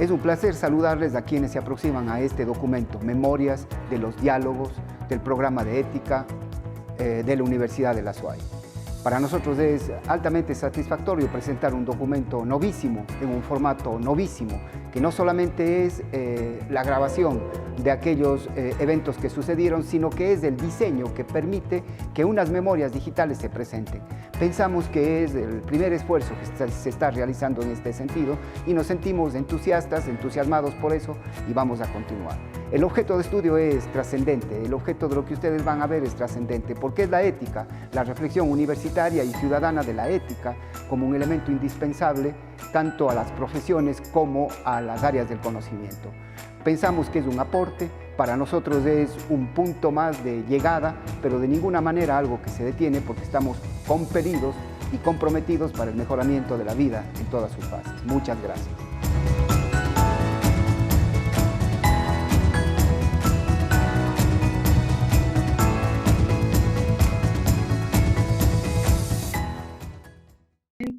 Es un placer saludarles a quienes se aproximan a este documento, Memorias de los Diálogos del Programa de Ética de la Universidad de la SUAY. Para nosotros es altamente satisfactorio presentar un documento novísimo, en un formato novísimo, que no solamente es la grabación de aquellos eventos que sucedieron, sino que es el diseño que permite que unas memorias digitales se presenten. Pensamos que es el primer esfuerzo que se está realizando en este sentido y nos sentimos entusiasmados por eso y vamos a continuar. El objeto de estudio es trascendente, el objeto de lo que ustedes van a ver es trascendente, porque es la ética, la reflexión universitaria y ciudadana de la ética como un elemento indispensable tanto a las profesiones como a las áreas del conocimiento. Pensamos que es un aporte, para nosotros es un punto más de llegada, pero de ninguna manera algo que se detiene porque estamos compelidos y comprometidos para el mejoramiento de la vida en todas sus fases. Muchas gracias.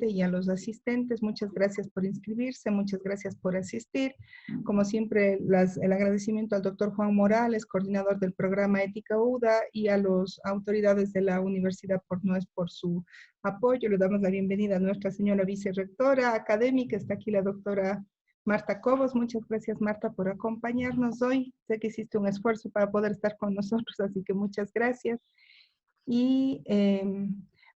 Y a los asistentes, muchas gracias por inscribirse, muchas gracias por asistir. Como siempre, el agradecimiento al doctor Juan Morales, coordinador del programa Ética UDA, y a las autoridades de la Universidad Portuguesa por su apoyo. Le damos la bienvenida a nuestra señora vicerrectora académica, está aquí la doctora Marta Cobos. Muchas gracias, Marta, por acompañarnos hoy. Sé que hiciste un esfuerzo para poder estar con nosotros, así que muchas gracias. Y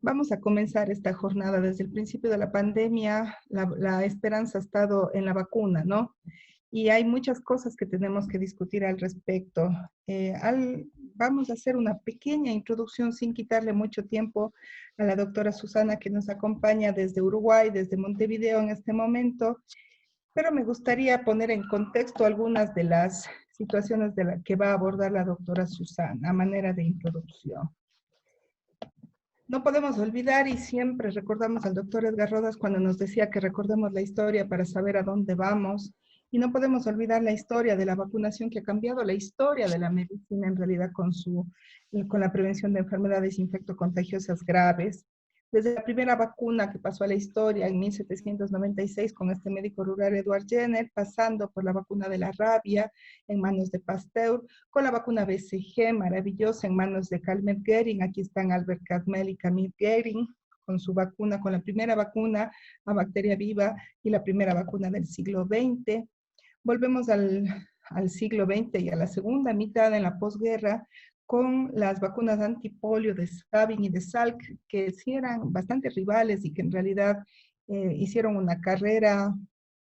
vamos a comenzar esta jornada. Desde el principio de la pandemia, la esperanza ha estado en la vacuna, ¿no? Y hay muchas cosas que tenemos que discutir al respecto. Vamos a hacer una pequeña introducción sin quitarle mucho tiempo a la doctora Susana, que nos acompaña desde Uruguay, desde Montevideo en este momento, pero me gustaría poner en contexto algunas de las situaciones de las que va a abordar la doctora Susana a manera de introducción. No podemos olvidar, y siempre recordamos al doctor Edgar Rodas cuando nos decía que recordemos la historia para saber a dónde vamos, y no podemos olvidar la historia de la vacunación que ha cambiado la historia de la medicina en realidad con la prevención de enfermedades infectocontagiosas graves. Desde la primera vacuna que pasó a la historia en 1796 con este médico rural Edward Jenner, pasando por la vacuna de la rabia en manos de Pasteur, con la vacuna BCG maravillosa en manos de Calmet Guerin. Aquí están Albert Cadmel y Camille Guerin con su vacuna, con la primera vacuna a bacteria viva y la primera vacuna del siglo XX. Volvemos al siglo XX y a la segunda mitad en la posguerra con las vacunas antipolio de Sabin y de Salk, que sí eran bastante rivales y que en realidad hicieron una carrera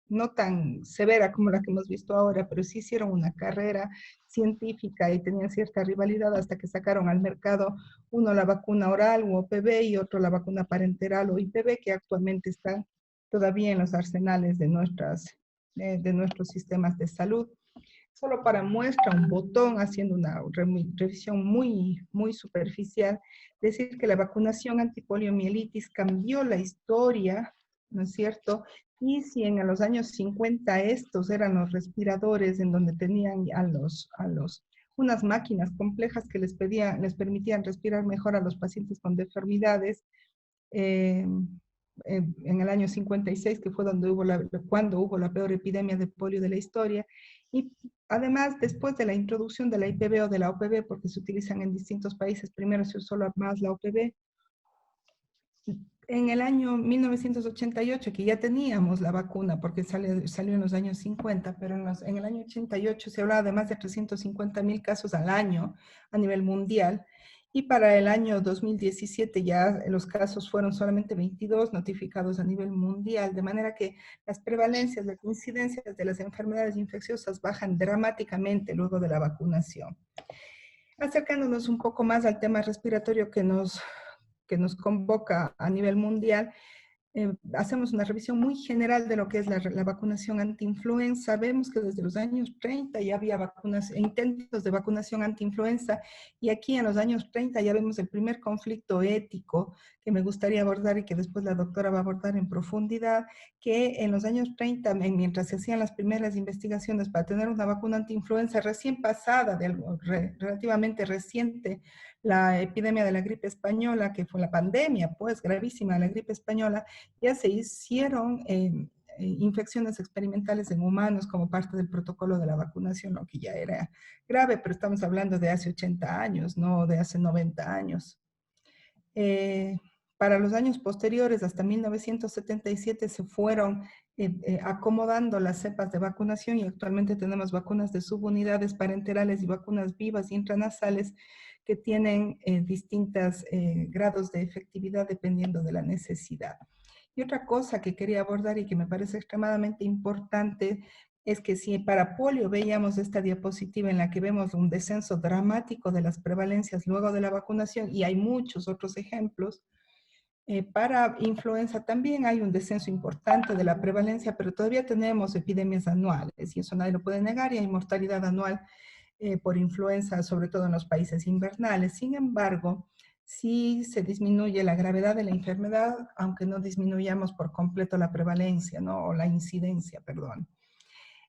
no tan severa como la que hemos visto ahora, pero sí hicieron una carrera científica y tenían cierta rivalidad hasta que sacaron al mercado uno la vacuna oral o OPV y otro la vacuna parenteral o IPV, que actualmente están todavía en los arsenales de nuestros sistemas de salud. Solo para muestra un botón, haciendo una revisión muy superficial, decir que la vacunación antipoliomielitis cambió la historia, ¿no es cierto? Y si en los años 50 estos eran los respiradores en donde tenían unas máquinas complejas que les permitían respirar mejor a los pacientes con deformidades, en el año 56, que fue cuando hubo la peor epidemia de polio de la historia. Y además, después de la introducción de la IPV o de la OPV, porque se utilizan en distintos países, primero se usó más la OPV, en el año 1988, que ya teníamos la vacuna, porque salió en los años 50, pero en el año 88 se hablaba de más de 350,000 casos al año a nivel mundial, y para el año 2017 ya los casos fueron solamente 22 notificados a nivel mundial, de manera que las prevalencias, las incidencias de las enfermedades infecciosas bajan dramáticamente luego de la vacunación. Acercándonos un poco más al tema respiratorio que nos convoca a nivel mundial, hacemos una revisión muy general de lo que es la vacunación antiinfluenza. Vemos que desde los años 30 ya había intentos de vacunación antiinfluenza, y aquí en los años 30 ya vemos el primer conflicto ético que me gustaría abordar y que después la doctora va a abordar en profundidad, que en los años 30, mientras se hacían las primeras investigaciones para tener una vacuna antiinfluenza recién pasada, relativamente reciente, la epidemia de la gripe española, que fue la pandemia, pues, gravísima de la gripe española, ya se hicieron infecciones experimentales en humanos como parte del protocolo de la vacunación, lo que ya era grave, pero estamos hablando de hace 80 años, no de hace 90 años. Para los años posteriores, hasta 1977, se fueron acomodando las cepas de vacunación y actualmente tenemos vacunas de subunidades parenterales y vacunas vivas intranasales que tienen distintos grados de efectividad dependiendo de la necesidad. Y otra cosa que quería abordar y que me parece extremadamente importante es que si para polio veíamos esta diapositiva en la que vemos un descenso dramático de las prevalencias luego de la vacunación, y hay muchos otros ejemplos, para influenza también hay un descenso importante de la prevalencia, pero todavía tenemos epidemias anuales y eso nadie lo puede negar y hay mortalidad anual por influenza, sobre todo en los países invernales. Sin embargo, sí se disminuye la gravedad de la enfermedad, aunque no disminuyamos por completo la prevalencia, ¿no? O la incidencia, perdón.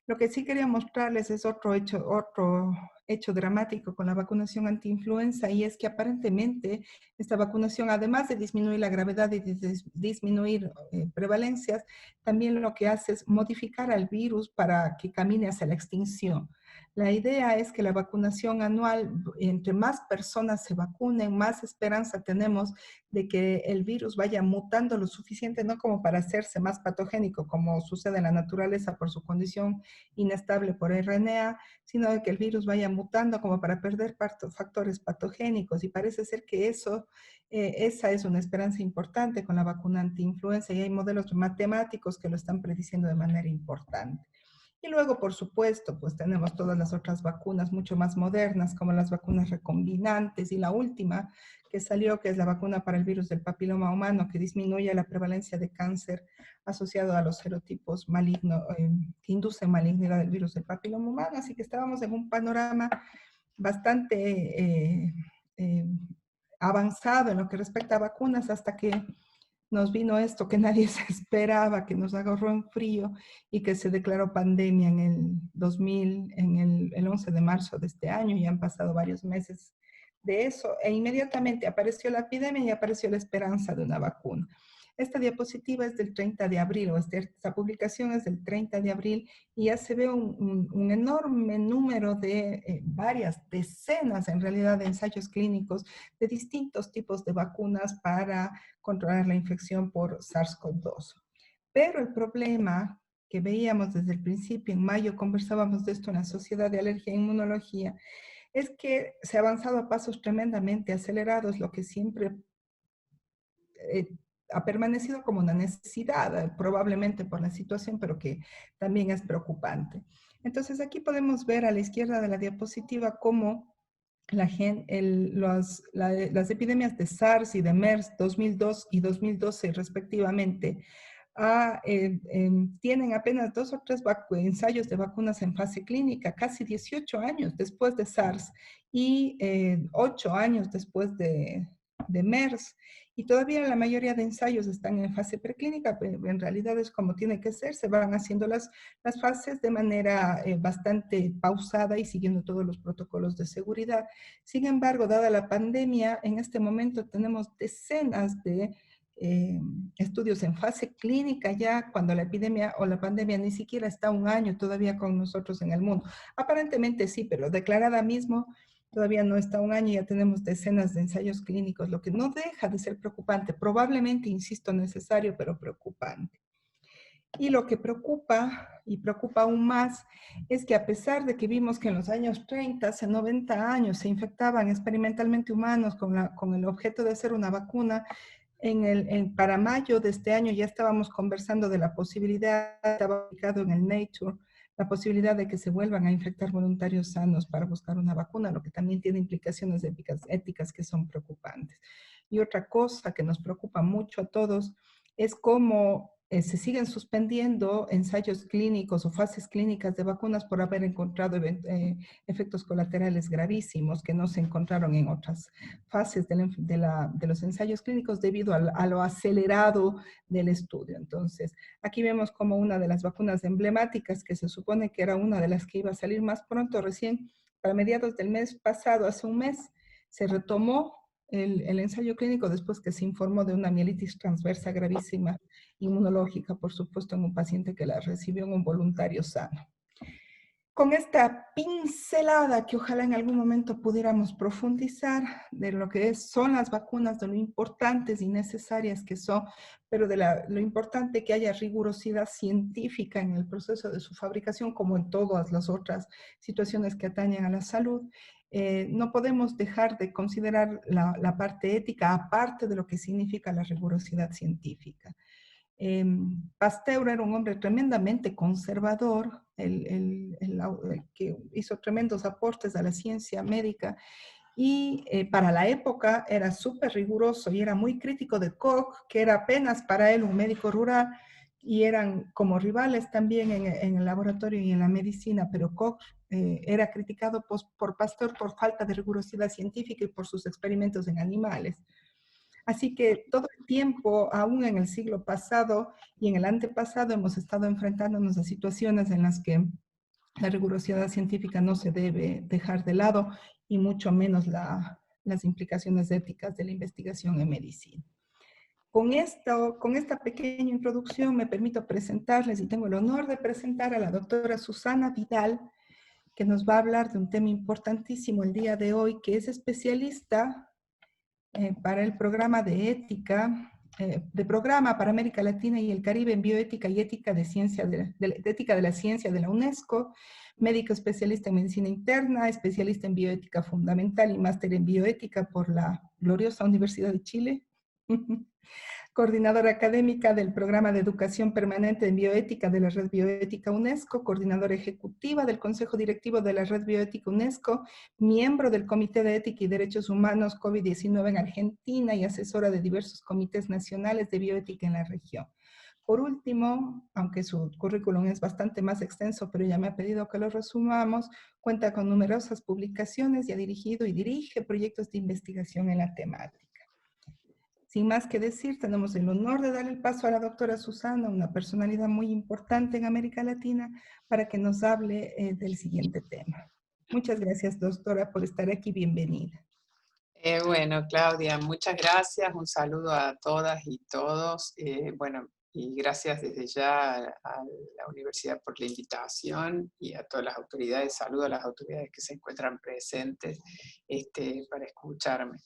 Lo que sí quería mostrarles es otro hecho dramático con la vacunación antiinfluenza, y es que aparentemente esta vacunación, además de disminuir la gravedad y de disminuir prevalencias, también lo que hace es modificar al virus para que camine hacia la extinción. La idea es que la vacunación anual, entre más personas se vacunen, más esperanza tenemos de que el virus vaya mutando lo suficiente, no como para hacerse más patogénico, como sucede en la naturaleza por su condición inestable por RNA, sino de que el virus vaya mutando como para perder factores patogénicos. Y parece ser que esa es una esperanza importante con la vacuna antiinfluenza, y hay modelos matemáticos que lo están prediciendo de manera importante. Y luego, por supuesto, pues tenemos todas las otras vacunas mucho más modernas, como las vacunas recombinantes, y la última que salió, que es la vacuna para el virus del papiloma humano, que disminuye la prevalencia de cáncer asociado a los serotipos malignos, que inducen malignidad del virus del papiloma humano. Así que estábamos en un panorama bastante avanzado en lo que respecta a vacunas, hasta que nos vino esto que nadie se esperaba, que nos agarró en frío y que se declaró pandemia en el 2000, en el 11 de marzo de este año. Ya han pasado varios meses de eso, e inmediatamente apareció la epidemia y apareció la esperanza de una vacuna. Esta diapositiva es del 30 de abril, o esta publicación es del 30 de abril, y ya se ve un enorme número de varias decenas, en realidad, de ensayos clínicos de distintos tipos de vacunas para controlar la infección por SARS-CoV-2. Pero el problema que veíamos desde el principio, en mayo conversábamos de esto en la Sociedad de Alergia e Inmunología, es que se ha avanzado a pasos tremendamente acelerados, lo que siempre ha permanecido como una necesidad, probablemente por la situación, pero que también es preocupante. Entonces aquí podemos ver a la izquierda de la diapositiva cómo las epidemias de SARS y de MERS 2002 y 2012 respectivamente tienen apenas 2 o 3 ensayos de vacunas en fase clínica, casi 18 años después de SARS y 8 años después de MERS. Y todavía la mayoría de ensayos están en fase preclínica, pero en realidad es como tiene que ser, se van haciendo las fases de manera bastante pausada y siguiendo todos los protocolos de seguridad. Sin embargo, dada la pandemia, en este momento tenemos decenas de estudios en fase clínica ya, cuando la epidemia o la pandemia ni siquiera está un año todavía con nosotros en el mundo. Aparentemente sí, pero declarada mismo todavía no está un año y ya tenemos decenas de ensayos clínicos, lo que no deja de ser preocupante, probablemente, insisto, necesario, pero preocupante. Y lo que preocupa, y preocupa aún más, es que a pesar de que vimos que en los años 30, hace 90 años, se infectaban experimentalmente humanos con el objeto de hacer una vacuna, para mayo de este año ya estábamos conversando de la posibilidad, estaba ubicado en el Nature, la posibilidad de que se vuelvan a infectar voluntarios sanos para buscar una vacuna, lo que también tiene implicaciones éticas que son preocupantes. Y otra cosa que nos preocupa mucho a todos es cómo se siguen suspendiendo ensayos clínicos o fases clínicas de vacunas por haber encontrado efectos colaterales gravísimos que no se encontraron en otras fases de los ensayos clínicos debido a lo acelerado del estudio. Entonces, aquí vemos como una de las vacunas emblemáticas, que se supone que era una de las que iba a salir más pronto, recién para mediados del mes pasado, hace un mes, se retomó el ensayo clínico después que se informó de una mielitis transversa gravísima inmunológica, por supuesto, en un paciente que la recibió en un voluntario sano. Con esta pincelada que ojalá en algún momento pudiéramos profundizar de lo que son las vacunas, de lo importantes y necesarias que son, pero de lo importante que haya rigurosidad científica en el proceso de su fabricación, como en todas las otras situaciones que atañen a la salud, no podemos dejar de considerar la parte ética, aparte de lo que significa la rigurosidad científica. Pasteur era un hombre tremendamente conservador, que hizo tremendos aportes a la ciencia médica y para la época era súper riguroso y era muy crítico de Koch, que era apenas para él un médico rural y eran como rivales también en el laboratorio y en la medicina, pero Koch era criticado por Pasteur por falta de rigurosidad científica y por sus experimentos en animales. Así que todo el tiempo, aún en el siglo pasado y en el antepasado, hemos estado enfrentándonos a situaciones en las que la rigurosidad científica no se debe dejar de lado y mucho menos las implicaciones éticas de la investigación en medicina. Con esta pequeña introducción me permito presentarles y tengo el honor de presentar a la doctora Susana Vidal, que nos va a hablar de un tema importantísimo el día de hoy, que es especialista para el programa de ética, de programa para América Latina y el Caribe en bioética y ética de ética de la ciencia de la UNESCO, médico especialista en medicina interna, especialista en bioética fundamental y máster en bioética por la gloriosa Universidad de Chile. Coordinadora académica del Programa de Educación Permanente en Bioética de la Red Bioética UNESCO, coordinadora ejecutiva del Consejo Directivo de la Red Bioética UNESCO, miembro del Comité de Ética y Derechos Humanos COVID-19 en Argentina y asesora de diversos comités nacionales de bioética en la región. Por último, aunque su currículum es bastante más extenso, pero ella me ha pedido que lo resumamos, cuenta con numerosas publicaciones y ha dirigido y dirige proyectos de investigación en la temática. Sin más que decir, tenemos el honor de dar el paso a la doctora Susana, una personalidad muy importante en América Latina, para que nos hable del siguiente tema. Muchas gracias, doctora, por estar aquí. Bienvenida. Bueno, Claudia, muchas gracias. Un saludo a todas y todos. Bueno, y gracias desde ya a la universidad por la invitación y a todas las autoridades. Saludo a las autoridades que se encuentran presentes para escucharme.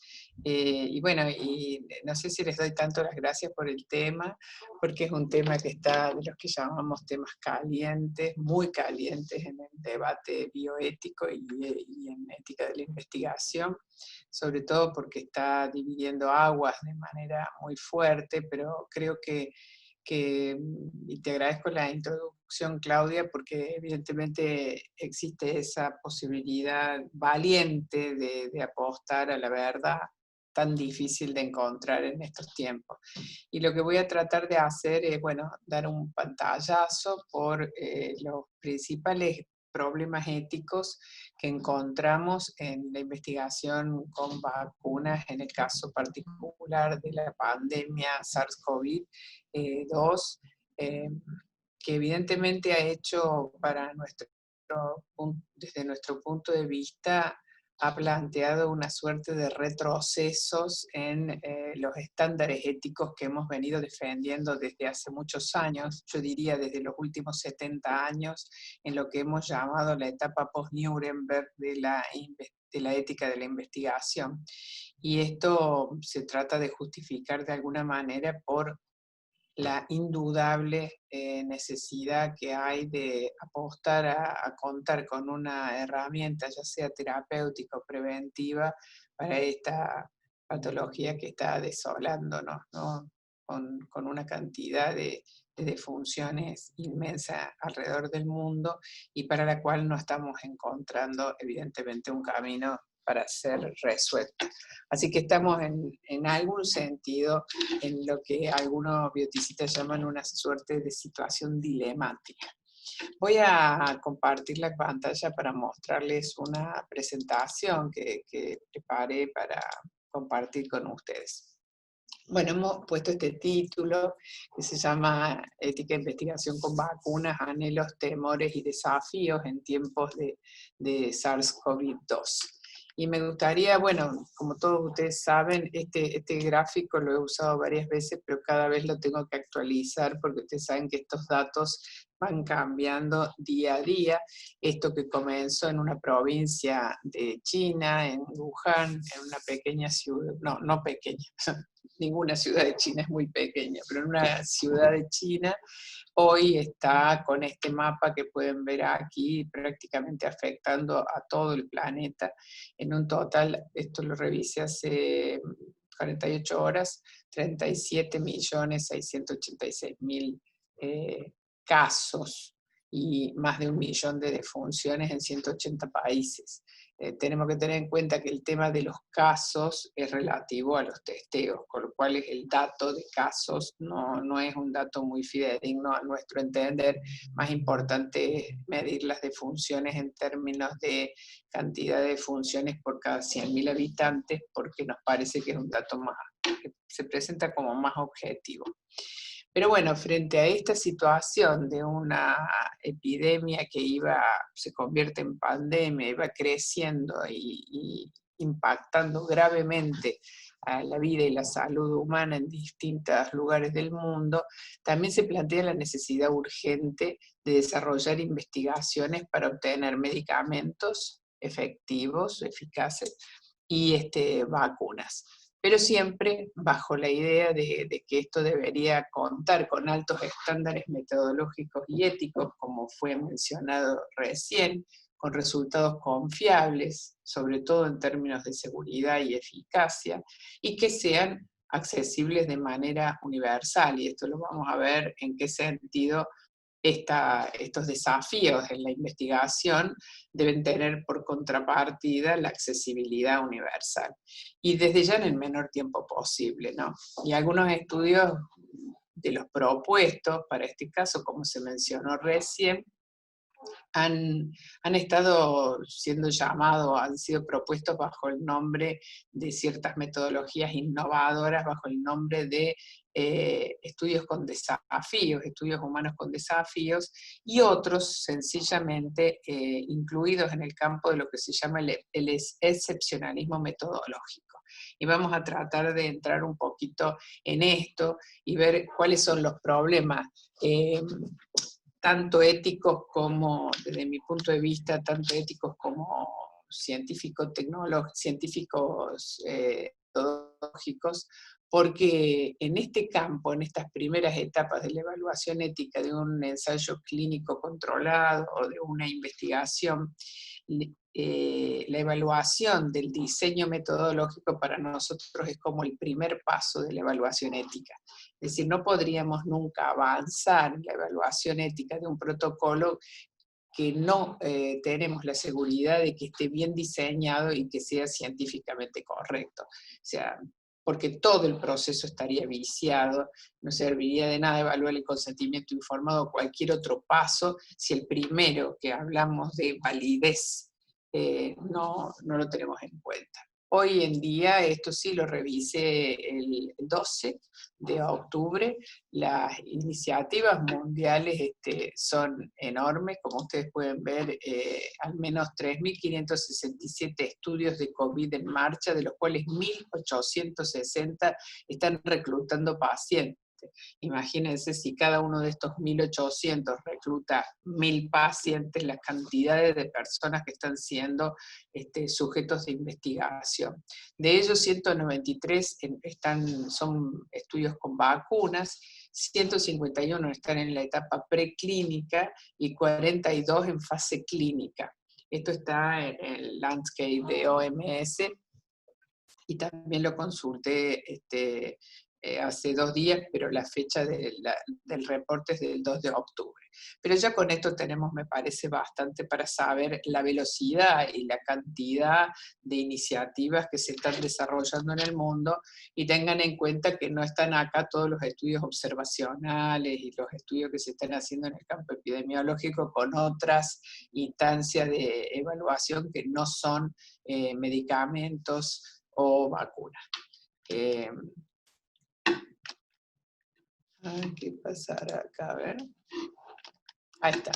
Y bueno, y no sé si les doy tanto las gracias por el tema, porque es un tema que está de los que llamamos temas calientes, muy calientes en el debate bioético y en ética de la investigación, sobre todo porque está dividiendo aguas de manera muy fuerte, pero creo que y te agradezco la introducción, Claudia, porque evidentemente existe esa posibilidad valiente de apostar a la verdad tan difícil de encontrar en estos tiempos. Y lo que voy a tratar de hacer es, bueno, dar un pantallazo por los principales problemas éticos que encontramos en la investigación con vacunas, en el caso particular de la pandemia SARS-CoV-2, que evidentemente ha hecho desde nuestro punto de vista, ha planteado una suerte de retrocesos en los estándares éticos que hemos venido defendiendo desde hace muchos años, yo diría desde los últimos 70 años, en lo que hemos llamado la etapa post-Nuremberg de la ética de la investigación. Y esto se trata de justificar de alguna manera por la indudable necesidad que hay de apostar a contar con una herramienta, ya sea terapéutica o preventiva, para esta patología que está desolándonos, ¿no? Con una cantidad de defunciones inmensa alrededor del mundo y para la cual no estamos encontrando evidentemente un camino para ser resuelta. Así que estamos en algún sentido en lo que algunos bioticistas llaman una suerte de situación dilemática. Voy a compartir la pantalla para mostrarles una presentación que preparé para compartir con ustedes. Bueno, hemos puesto este título que se llama Ética de Investigación con Vacunas, Anhelos, Temores y Desafíos en tiempos de SARS-CoV-2. Y me gustaría, bueno, como todos ustedes saben, este gráfico lo he usado varias veces, pero cada vez lo tengo que actualizar porque ustedes saben que estos datos van cambiando día a día. Esto que comenzó en una provincia de China, en Wuhan, en una pequeña ciudad, no pequeña, ninguna ciudad de China es muy pequeña, pero en una ciudad de China, hoy está con este mapa que pueden ver aquí prácticamente afectando a todo el planeta. En un total, esto lo revisé hace 48 horas, 37.686.000 casos y más de 1 millón de defunciones en 180 países. Tenemos que tener en cuenta que el tema de los casos es relativo a los testeos, con lo cual el dato de casos no es un dato muy fidedigno a nuestro entender. Más importante es medir las defunciones en términos de cantidad de defunciones por cada 100.000 habitantes, porque nos parece que es un dato más, que se presenta como más objetivo. Pero bueno, frente a esta situación de una epidemia que se convierte en pandemia, iba creciendo y impactando gravemente a la vida y la salud humana en distintos lugares del mundo, también se plantea la necesidad urgente de desarrollar investigaciones para obtener medicamentos efectivos, eficaces, y vacunas. Pero siempre bajo la idea de que esto debería contar con altos estándares metodológicos y éticos, como fue mencionado recién, con resultados confiables, sobre todo en términos de seguridad y eficacia, y que sean accesibles de manera universal, y esto lo vamos a ver en qué sentido estos desafíos en la investigación deben tener por contrapartida la accesibilidad universal. Y desde ya en el menor tiempo posible, ¿no? Y algunos estudios de los propuestos para este caso, como se mencionó recién, han estado siendo llamados, han sido propuestos bajo el nombre de ciertas metodologías innovadoras, bajo el nombre de estudios con desafíos, estudios humanos con desafíos, y otros sencillamente incluidos en el campo de lo que se llama el excepcionalismo metodológico. Y vamos a tratar de entrar un poquito en esto y ver cuáles son los problemas tanto éticos como, desde mi punto de vista, tanto éticos como científicos tecnológicos, porque en este campo, en estas primeras etapas de la evaluación ética de un ensayo clínico controlado o de una investigación, la evaluación del diseño metodológico para nosotros es como el primer paso de la evaluación ética. Es decir, no podríamos nunca avanzar en la evaluación ética de un protocolo que no tenemos la seguridad de que esté bien diseñado y que sea científicamente correcto. O sea, porque todo el proceso estaría viciado, no serviría de nada evaluar el consentimiento informado o cualquier otro paso si el primero que hablamos de validez no lo tenemos en cuenta. Hoy en día, esto sí lo revisé el 12 de octubre, las iniciativas mundiales son enormes, como ustedes pueden ver, al menos 3.567 estudios de COVID en marcha, de los cuales 1.860 están reclutando pacientes. Imagínense si cada uno de estos 1.800 recluta 1.000 pacientes, las cantidades de personas que están siendo sujetos de investigación. De ellos, 193 son estudios con vacunas, 151 están en la etapa preclínica y 42 en fase clínica. Esto está en el landscape de OMS y también lo consulté hace 2 días, pero la fecha del reporte es del 2 de octubre. Pero ya con esto tenemos, me parece, bastante para saber la velocidad y la cantidad de iniciativas que se están desarrollando en el mundo, y tengan en cuenta que no están acá todos los estudios observacionales y los estudios que se están haciendo en el campo epidemiológico con otras instancias de evaluación que no son medicamentos o vacunas. ¿Qué pasará acá? A ver. Ahí está.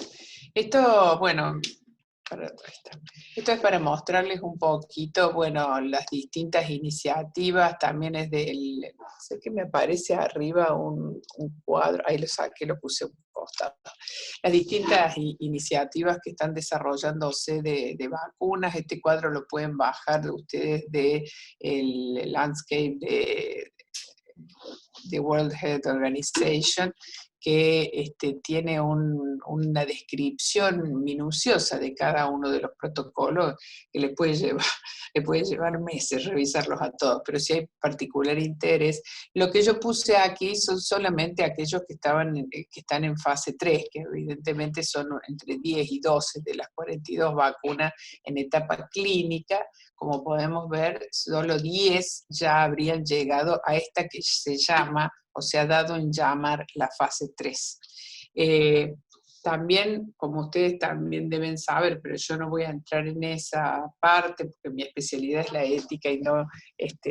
Esto, bueno, para otra vez. Esto es para mostrarles un poquito, bueno, las distintas iniciativas, también es del, sé que me aparece arriba un cuadro, ahí lo saqué, lo puse un costado. Las distintas iniciativas que están desarrollándose de vacunas, este cuadro lo pueden bajar de ustedes de el landscape de World Health Organization, que tiene una descripción minuciosa de cada uno de los protocolos que le puede llevar meses revisarlos a todos, pero si hay particular interés, lo que yo puse aquí son solamente aquellos que están en fase 3, que evidentemente son entre 10 y 12 de las 42 vacunas en etapa clínica. Como podemos ver, solo 10 ya habrían llegado a esta que se llama, o se ha dado en llamar la fase 3. También, como ustedes también deben saber, pero yo no voy a entrar en esa parte, porque mi especialidad es la ética y no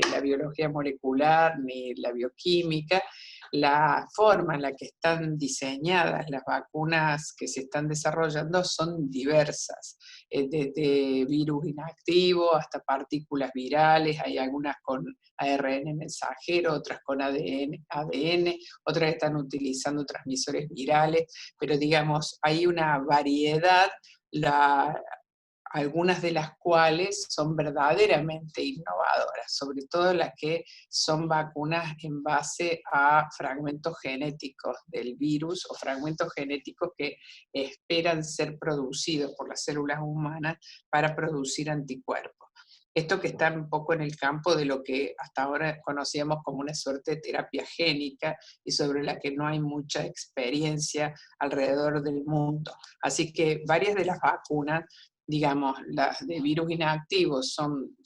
la biología molecular ni la bioquímica, la forma en la que están diseñadas las vacunas que se están desarrollando son diversas, desde virus inactivo hasta partículas virales, hay algunas con ARN mensajero, otras con ADN, otras están utilizando transmisores virales, pero digamos, hay una variedad, algunas de las cuales son verdaderamente innovadoras, sobre todo las que son vacunas en base a fragmentos genéticos del virus o fragmentos genéticos que esperan ser producidos por las células humanas para producir anticuerpos. Esto que está un poco en el campo de lo que hasta ahora conocíamos como una suerte de terapia génica y sobre la que no hay mucha experiencia alrededor del mundo. Así que varias de las vacunas, digamos, las de virus inactivos son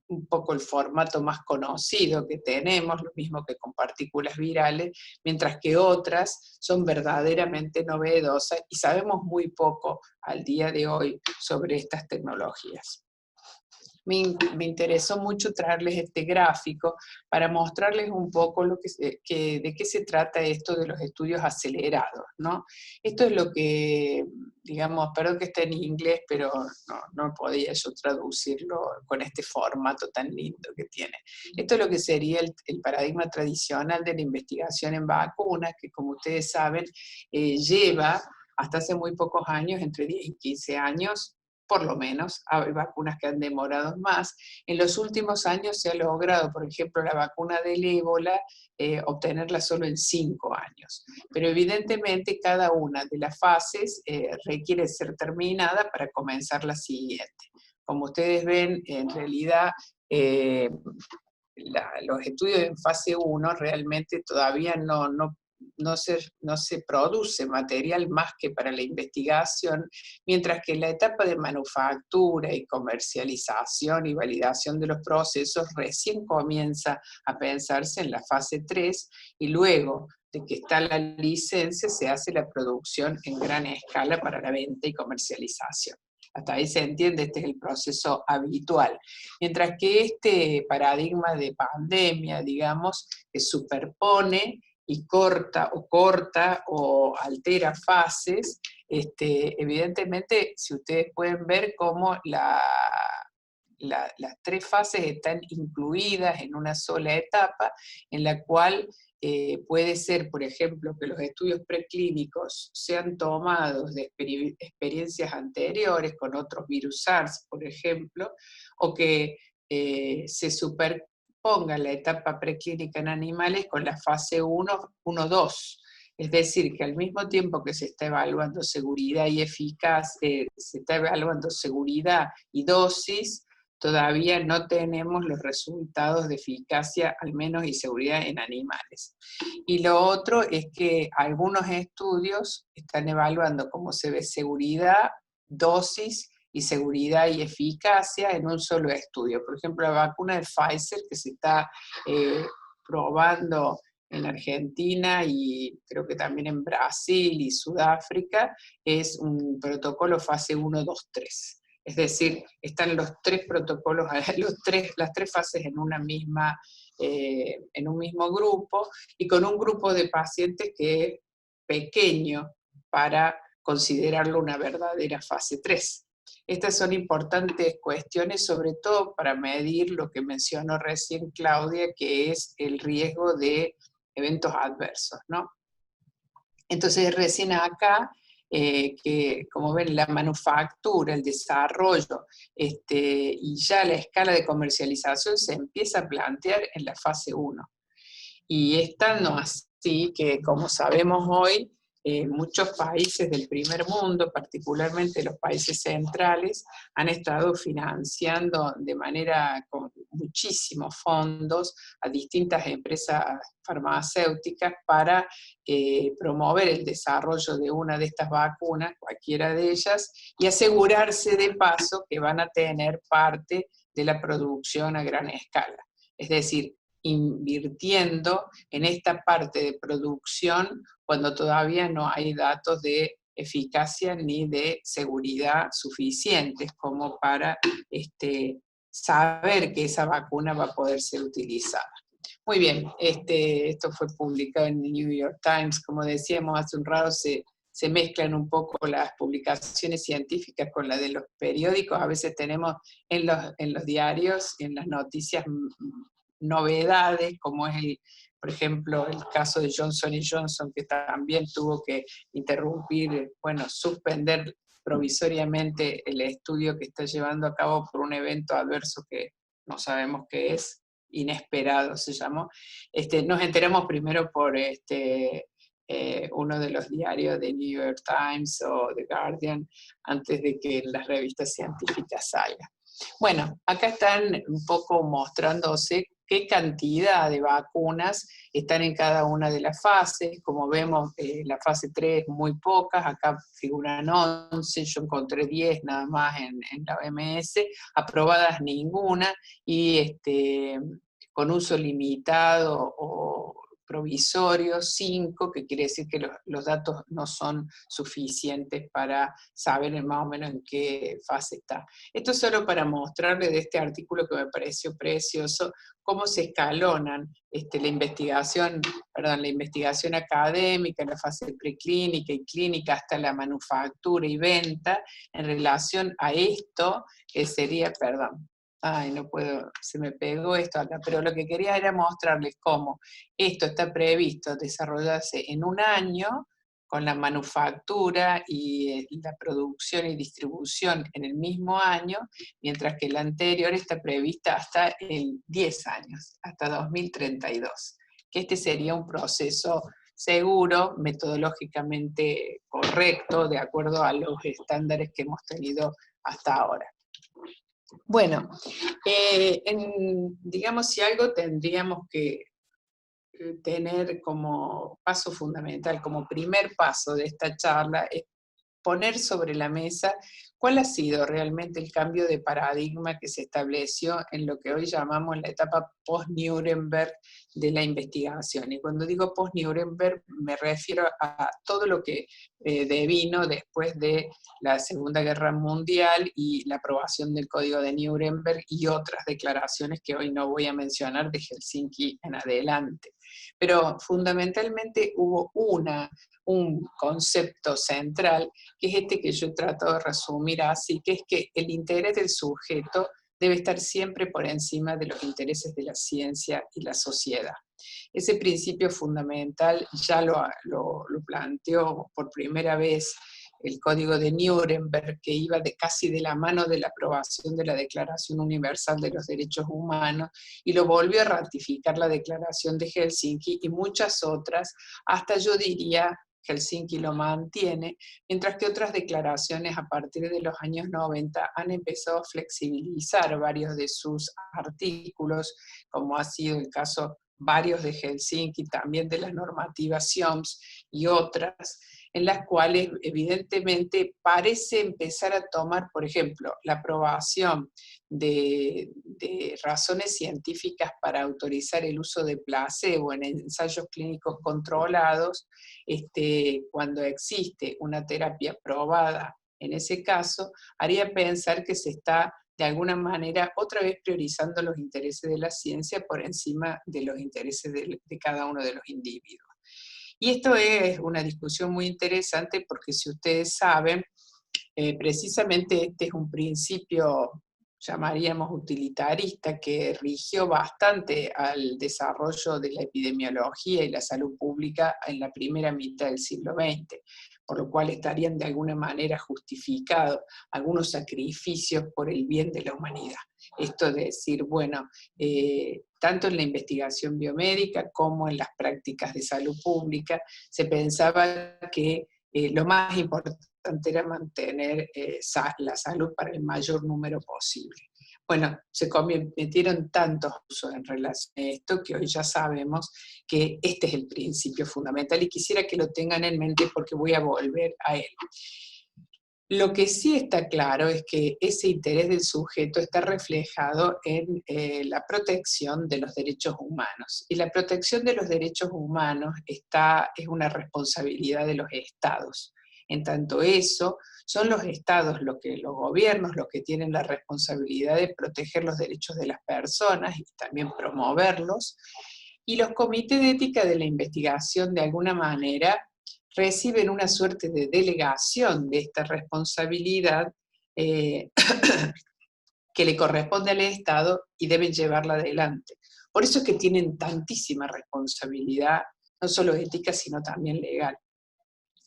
un poco el formato más conocido que tenemos, lo mismo que con partículas virales, mientras que otras son verdaderamente novedosas y sabemos muy poco al día de hoy sobre estas tecnologías. Me interesó mucho traerles este gráfico para mostrarles un poco de qué se trata esto de los estudios acelerados, ¿no? Esto es lo que, digamos, perdón que está en inglés, pero no podía yo traducirlo con este formato tan lindo que tiene. Esto es lo que sería el paradigma tradicional de la investigación en vacunas, que como ustedes saben, lleva hasta hace muy pocos años, entre 10 y 15 años, por lo menos, hay vacunas que han demorado más. En los últimos años se ha logrado, por ejemplo, la vacuna del ébola, obtenerla solo en 5 años. Pero evidentemente cada una de las fases requiere ser terminada para comenzar la siguiente. Como ustedes ven, en realidad, los estudios en fase 1 realmente todavía no se produce material más que para la investigación, mientras que en la etapa de manufactura y comercialización y validación de los procesos recién comienza a pensarse en la fase 3 y luego de que está la licencia se hace la producción en gran escala para la venta y comercialización. Hasta ahí se entiende, este es el proceso habitual. Mientras que este paradigma de pandemia, digamos, que superpone y corta o altera fases, evidentemente, si ustedes pueden ver cómo las 3 fases están incluidas en una sola etapa, en la cual puede ser, por ejemplo, que los estudios preclínicos sean tomados de experiencias anteriores con otros virus SARS, por ejemplo, o que se superponga la etapa preclínica en animales con la fase 1-2. Es decir, que al mismo tiempo que se está evaluando seguridad y eficacia, se está evaluando seguridad y dosis, todavía no tenemos los resultados de eficacia, al menos, y seguridad en animales. Y lo otro es que algunos estudios están evaluando cómo se ve seguridad, dosis y seguridad y eficacia en un solo estudio. Por ejemplo, la vacuna de Pfizer, que se está probando en Argentina y creo que también en Brasil y Sudáfrica, es un protocolo fase 1, 2, 3. Es decir, están los 3 protocolos, las 3 fases en un mismo grupo, y con un grupo de pacientes que es pequeño para considerarlo una verdadera fase 3. Estas son importantes cuestiones, sobre todo para medir lo que mencionó recién Claudia, que es el riesgo de eventos adversos, ¿no? Entonces recién acá, que como ven, la manufactura, el desarrollo, y ya la escala de comercialización se empieza a plantear en la fase 1. Y estando así que, como sabemos hoy, muchos países del primer mundo, particularmente los países centrales, han estado financiando de manera con muchísimos fondos a distintas empresas farmacéuticas para promover el desarrollo de una de estas vacunas, cualquiera de ellas, y asegurarse de paso que van a tener parte de la producción a gran escala. Es decir, invirtiendo en esta parte de producción cuando todavía no hay datos de eficacia ni de seguridad suficientes como para saber que esa vacuna va a poder ser utilizada. Muy bien, esto fue publicado en el New York Times, como decíamos hace un rato, se mezclan un poco las publicaciones científicas con las de los periódicos. A veces tenemos en los diarios, en las noticias, novedades, como es, por ejemplo, el caso de Johnson & Johnson, que también tuvo que interrumpir, suspender provisoriamente el estudio que está llevando a cabo por un evento adverso que no sabemos qué es, inesperado se llamó. Nos enteramos primero por uno de los diarios de New York Times o The Guardian, antes de que las revistas científicas salgan. Bueno, acá están un poco mostrándose qué cantidad de vacunas están en cada una de las fases. Como vemos, la fase 3 muy pocas, acá figuran 11, yo encontré 10 nada más en la OMS, aprobadas ninguna, y con uso limitado o provisorio 5, que quiere decir que los datos no son suficientes para saber más o menos en qué fase está. Esto es solo para mostrarles de este artículo que me pareció precioso, cómo se escalonan la investigación académica, la fase preclínica y clínica, hasta la manufactura y venta, en relación a esto, que sería, ay, no puedo, se me pegó esto acá, pero lo que quería era mostrarles cómo esto está previsto desarrollarse en un año, con la manufactura y la producción y distribución en el mismo año, mientras que la anterior está prevista hasta en 10 años, hasta 2032. Que este sería un proceso seguro, metodológicamente correcto, de acuerdo a los estándares que hemos tenido hasta ahora. Bueno, digamos, si algo tendríamos que tener como paso fundamental, como primer paso de esta charla, es poner sobre la mesa cuál ha sido realmente el cambio de paradigma que se estableció en lo que hoy llamamos la etapa post-Nuremberg de la investigación. Y cuando digo post-Nuremberg me refiero a todo lo que devino después de la Segunda Guerra Mundial y la aprobación del Código de Nuremberg y otras declaraciones que hoy no voy a mencionar de Helsinki en adelante. Pero fundamentalmente hubo un concepto central, que es que yo trato de resumir así, que es que el interés del sujeto debe estar siempre por encima de los intereses de la ciencia y la sociedad. Ese principio fundamental ya lo planteó por primera vez el Código de Nuremberg, que iba casi de la mano de la aprobación de la Declaración Universal de los Derechos Humanos, y lo volvió a ratificar la Declaración de Helsinki y muchas otras, hasta yo diría Helsinki lo mantiene, mientras que otras declaraciones a partir de los años 90 han empezado a flexibilizar varios de sus artículos, como ha sido el caso varios de Helsinki, también de la normativa SIOMS y otras, en las cuales evidentemente parece empezar a tomar, por ejemplo, la aprobación de razones científicas para autorizar el uso de placebo en ensayos clínicos controlados, cuando existe una terapia probada en ese caso, haría pensar que se está de alguna manera otra vez priorizando los intereses de la ciencia por encima de los intereses de cada uno de los individuos. Y esto es una discusión muy interesante porque, si ustedes saben, Precisamente este es un principio, llamaríamos utilitarista, que rigió bastante al desarrollo de la epidemiología y la salud pública en la primera mitad del siglo XX, por lo cual estarían de alguna manera justificados algunos sacrificios por el bien de la humanidad. Esto de decir, bueno, tanto en la investigación biomédica como en las prácticas de salud pública, se pensaba que lo más importante era mantener la salud para el mayor número posible. Bueno, se cometieron tantos usos en relación a esto que hoy ya sabemos que este es el principio fundamental y quisiera que lo tengan en mente porque voy a volver a él. Lo que sí está claro es que ese interés del sujeto está reflejado en la protección de los derechos humanos. Y la protección de los derechos humanos es una responsabilidad de los estados. En tanto eso, son los estados, los gobiernos, los que tienen la responsabilidad de proteger los derechos de las personas y también promoverlos. Y los comités de ética de la investigación, de alguna manera, reciben una suerte de delegación de esta responsabilidad que le corresponde al Estado y deben llevarla adelante. Por eso es que tienen tantísima responsabilidad, no solo ética, sino también legal.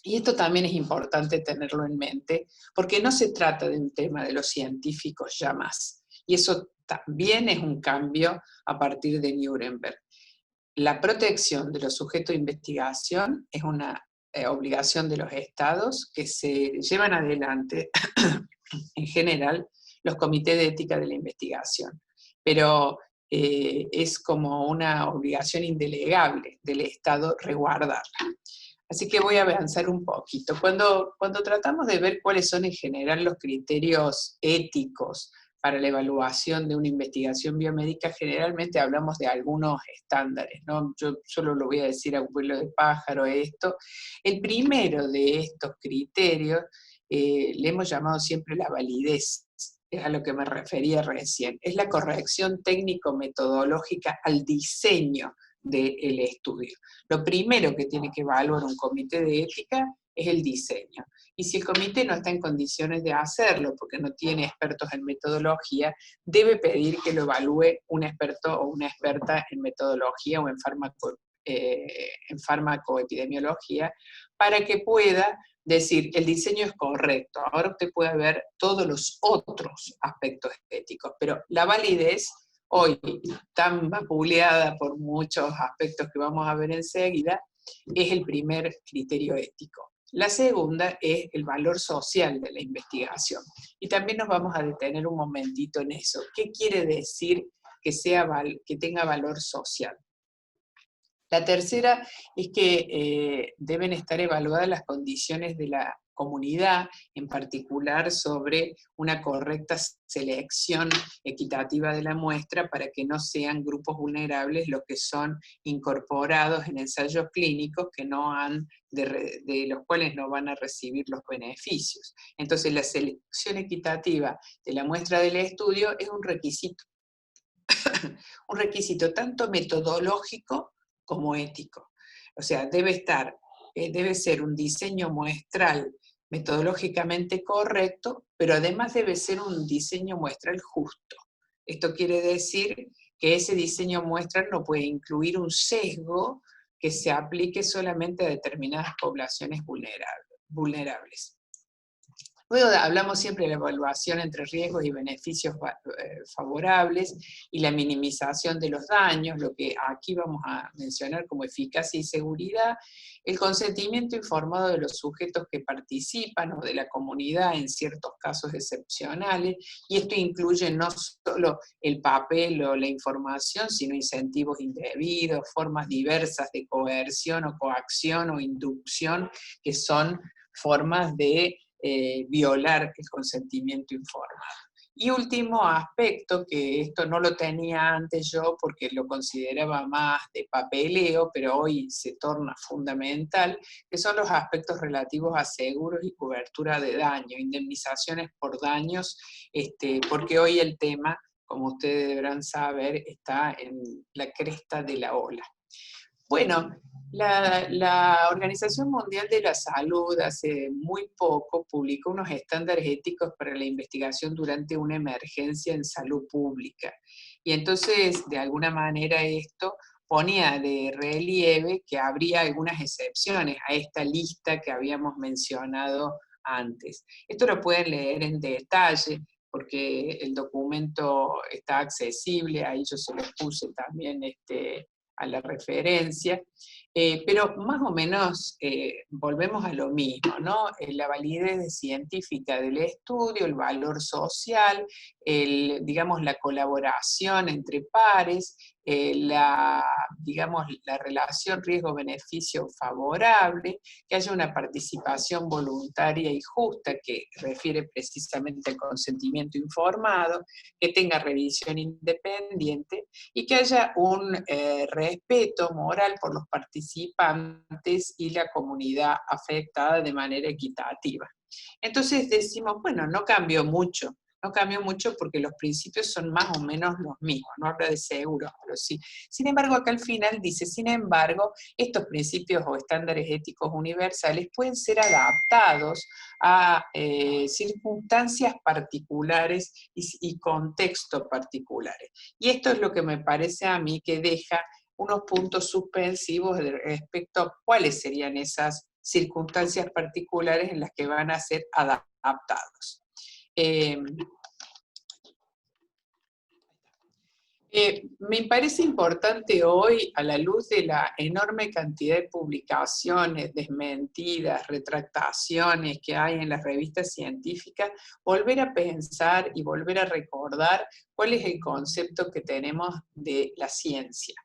Y esto también es importante tenerlo en mente, porque no se trata de un tema de los científicos ya más. Y eso también es un cambio a partir de Nuremberg. La protección de los sujetos de investigación es una obligación de los estados que se llevan adelante, en general, los comités de ética de la investigación. Pero es como una obligación indelegable del Estado resguardarla. Así que voy a avanzar un poquito. Cuando tratamos de ver cuáles son en general los criterios éticos para la evaluación de una investigación biomédica, generalmente hablamos de algunos estándares, ¿no? Yo solo lo voy a decir a vuelo de pájaro esto. El primero de estos criterios le hemos llamado siempre la validez, es a lo que me refería recién. Es la corrección técnico-metodológica al diseño del estudio. Lo primero que tiene que evaluar un comité de ética es el diseño. Y si el comité no está en condiciones de hacerlo, porque no tiene expertos en metodología, debe pedir que lo evalúe un experto o una experta en metodología o en farmacoepidemiología, para que pueda decir, el diseño es correcto. Ahora usted puede ver todos los otros aspectos éticos, pero la validez, hoy tan vapuleada por muchos aspectos que vamos a ver enseguida, es el primer criterio ético. La segunda es el valor social de la investigación. Y también nos vamos a detener un momentito en eso. ¿Qué quiere decir que tenga valor social? La tercera es que deben estar evaluadas las condiciones de la comunidad, en particular sobre una correcta selección equitativa de la muestra para que no sean grupos vulnerables los que son incorporados en ensayos clínicos que de los cuales no van a recibir los beneficios. Entonces la selección equitativa de la muestra del estudio es un requisito tanto metodológico como ético. O sea, debe ser un diseño muestral metodológicamente correcto, pero además debe ser un diseño muestral justo. Esto quiere decir que ese diseño muestral no puede incluir un sesgo que se aplique solamente a determinadas poblaciones vulnerables. Luego hablamos siempre de la evaluación entre riesgos y beneficios favorables y la minimización de los daños, lo que aquí vamos a mencionar como eficacia y seguridad, el consentimiento informado de los sujetos que participan o de la comunidad en ciertos casos excepcionales, y esto incluye no solo el papel o la información, sino incentivos indebidos, formas diversas de coerción o coacción o inducción, que son formas de violar el consentimiento informado. Y último aspecto, que esto no lo tenía antes yo porque lo consideraba más de papeleo, pero hoy se torna fundamental, que son los aspectos relativos a seguros y cobertura de daño, indemnizaciones por daños, porque hoy el tema, como ustedes deberán saber, está en la cresta de la ola. Bueno, La Organización Mundial de la Salud hace muy poco publicó unos estándares éticos para la investigación durante una emergencia en salud pública. Y entonces, de alguna manera, esto ponía de relieve que habría algunas excepciones a esta lista que habíamos mencionado antes. Esto lo pueden leer en detalle, porque el documento está accesible, ahí yo se los puse también a la referencia. Pero más o menos volvemos a lo mismo, ¿no? La validez científica del estudio, el valor social, digamos, la colaboración entre pares, digamos, la relación riesgo-beneficio favorable, que haya una participación voluntaria y justa, que refiere precisamente al consentimiento informado, que tenga revisión independiente y que haya un respeto moral por los participantes y la comunidad afectada de manera equitativa. Entonces decimos, bueno, no cambió mucho porque los principios son más o menos los mismos, no habla de seguros, pero sí. Sin embargo, acá al final dice, sin embargo, estos principios o estándares éticos universales pueden ser adaptados a circunstancias particulares y contextos particulares. Y esto es lo que me parece a mí que deja unos puntos suspensivos respecto a cuáles serían esas circunstancias particulares en las que van a ser adaptados. Me parece importante hoy, a la luz de la enorme cantidad de publicaciones, desmentidas, retractaciones que hay en las revistas científicas, volver a pensar y volver a recordar cuál es el concepto que tenemos de la ciencia.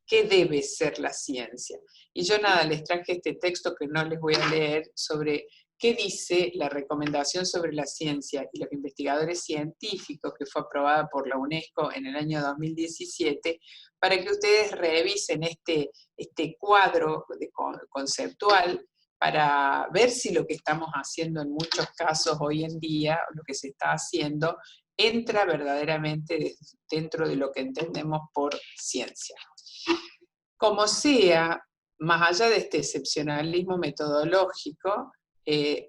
¿Qué debe ser la ciencia? Y yo nada, les traje este texto que no les voy a leer sobre qué dice la recomendación sobre la ciencia y los investigadores científicos, que fue aprobada por la UNESCO en el año 2017, para que ustedes revisen este cuadro conceptual para ver si lo que estamos haciendo en muchos casos hoy en día, lo que se está haciendo, entra verdaderamente dentro de lo que entendemos por ciencia. Como sea, más allá de este excepcionalismo metodológico,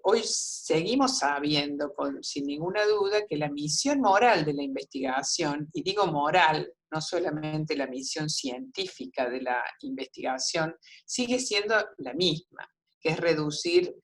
hoy seguimos sabiendo, sin ninguna duda, que la misión moral de la investigación, y digo moral, no solamente la misión científica de la investigación, sigue siendo la misma, que es reducir.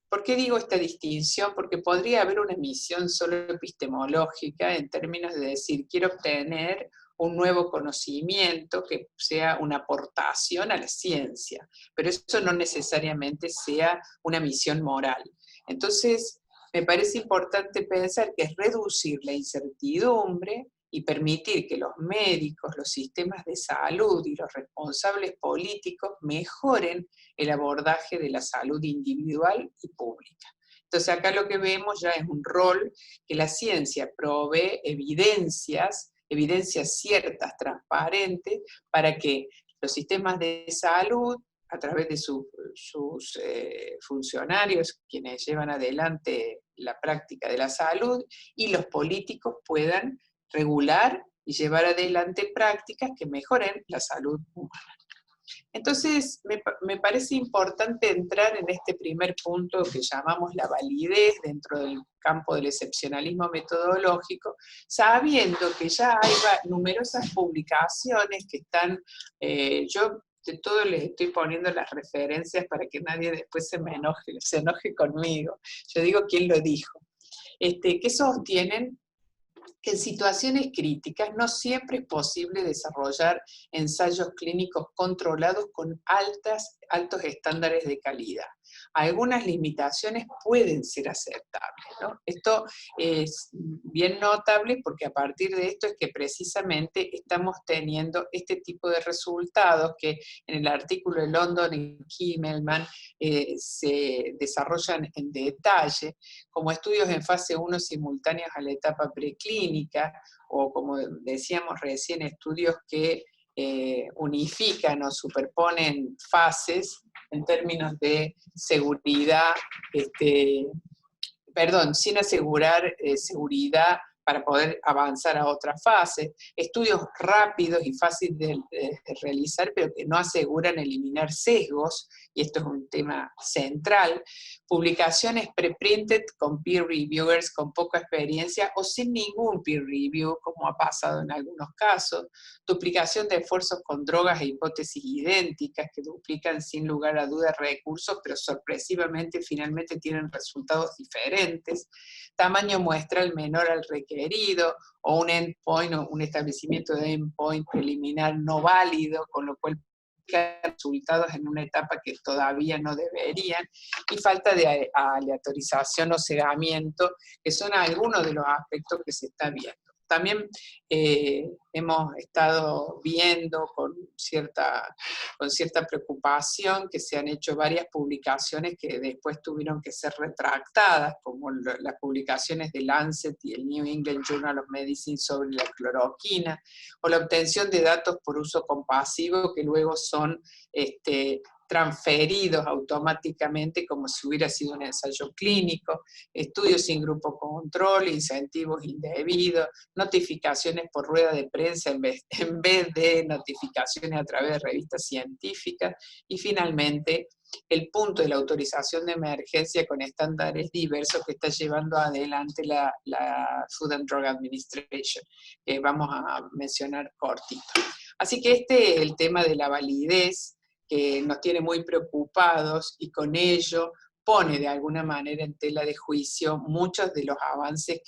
¿Por qué digo esta distinción? Porque podría haber una misión solo epistemológica en términos de decir, quiero obtener un nuevo conocimiento que sea una aportación a la ciencia, pero eso no necesariamente sea una misión moral. Entonces, me parece importante pensar que es reducir la incertidumbre y permitir que los médicos, los sistemas de salud y los responsables políticos mejoren el abordaje de la salud individual y pública. Entonces acá lo que vemos ya es un rol que la ciencia provee evidencias ciertas, transparentes, para que los sistemas de salud, a través de sus funcionarios, quienes llevan adelante la práctica de la salud, y los políticos puedan regular y llevar adelante prácticas que mejoren la salud humana. Entonces, me parece importante entrar en este primer punto que llamamos la validez dentro del campo del excepcionalismo metodológico, sabiendo que ya hay numerosas publicaciones que están, yo de todo les estoy poniendo las referencias para que nadie después se enoje conmigo. Yo digo quién lo dijo. Que sostienen que en situaciones críticas no siempre es posible desarrollar ensayos clínicos controlados con altos estándares de calidad. Algunas limitaciones pueden ser aceptables, ¿no? Esto es bien notable porque a partir de esto es que precisamente estamos teniendo este tipo de resultados que en el artículo de London y Kimmelman se desarrollan en detalle, como estudios en fase 1 simultáneos a la etapa preclínica, o como decíamos recién, estudios que unifican o superponen fases en términos de seguridad, sin asegurar seguridad para poder avanzar a otra fase, estudios rápidos y fáciles de realizar, pero que no aseguran eliminar sesgos, y esto es un tema central, publicaciones preprinted con peer reviewers con poca experiencia o sin ningún peer review, como ha pasado en algunos casos, duplicación de esfuerzos con drogas e hipótesis idénticas que duplican sin lugar a dudas recursos, pero sorpresivamente finalmente tienen resultados diferentes, tamaño muestral menor al requerido, o un endpoint o un establecimiento de endpoint preliminar no válido, con lo cual resultados en una etapa que todavía no deberían, y falta de aleatorización o cegamiento, que son algunos de los aspectos que se está viendo. También hemos estado viendo con cierta preocupación que se han hecho varias publicaciones que después tuvieron que ser retractadas, como las publicaciones de Lancet y el New England Journal of Medicine sobre la cloroquina, o la obtención de datos por uso compasivo que luego son transferidos automáticamente como si hubiera sido un ensayo clínico, estudios sin grupo control, incentivos indebidos, notificaciones por rueda de prensa en vez de notificaciones a través de revistas científicas, y finalmente el punto de la autorización de emergencia con estándares diversos que está llevando adelante la Food and Drug Administration, que vamos a mencionar cortito. Así que este es el tema de la validez, que nos tiene muy preocupados, y con ello pone de alguna manera en tela de juicio muchos de los avances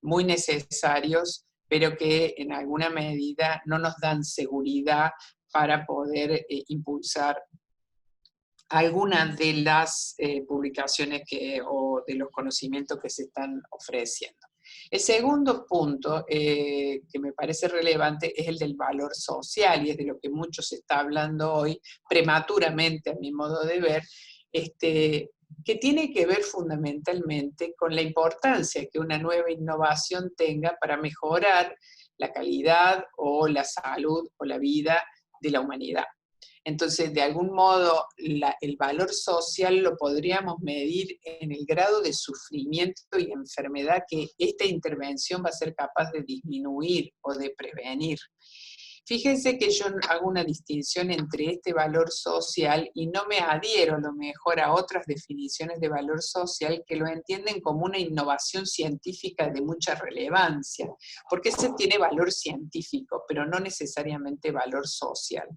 muy necesarios, pero que en alguna medida no nos dan seguridad para poder impulsar algunas de las publicaciones o de los conocimientos que se están ofreciendo. El segundo punto que me parece relevante es el del valor social, y es de lo que mucho se está hablando hoy, prematuramente a mi modo de ver, que tiene que ver fundamentalmente con la importancia que una nueva innovación tenga para mejorar la calidad o la salud o la vida de la humanidad. Entonces, de algún modo, el valor social lo podríamos medir en el grado de sufrimiento y enfermedad que esta intervención va a ser capaz de disminuir o de prevenir. Fíjense que yo hago una distinción entre este valor social y no me adhiero a lo mejor a otras definiciones de valor social que lo entienden como una innovación científica de mucha relevancia, porque ese tiene valor científico, pero no necesariamente valor social.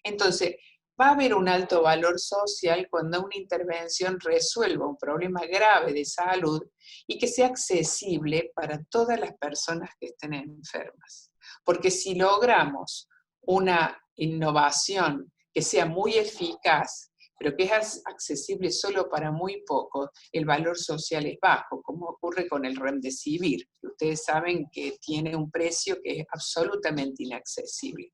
Entonces, va a haber un alto valor social cuando una intervención resuelva un problema grave de salud y que sea accesible para todas las personas que estén enfermas. Porque si logramos una innovación que sea muy eficaz, pero que es accesible solo para muy pocos, el valor social es bajo, como ocurre con el Remdesivir, que ustedes saben que tiene un precio que es absolutamente inaccesible.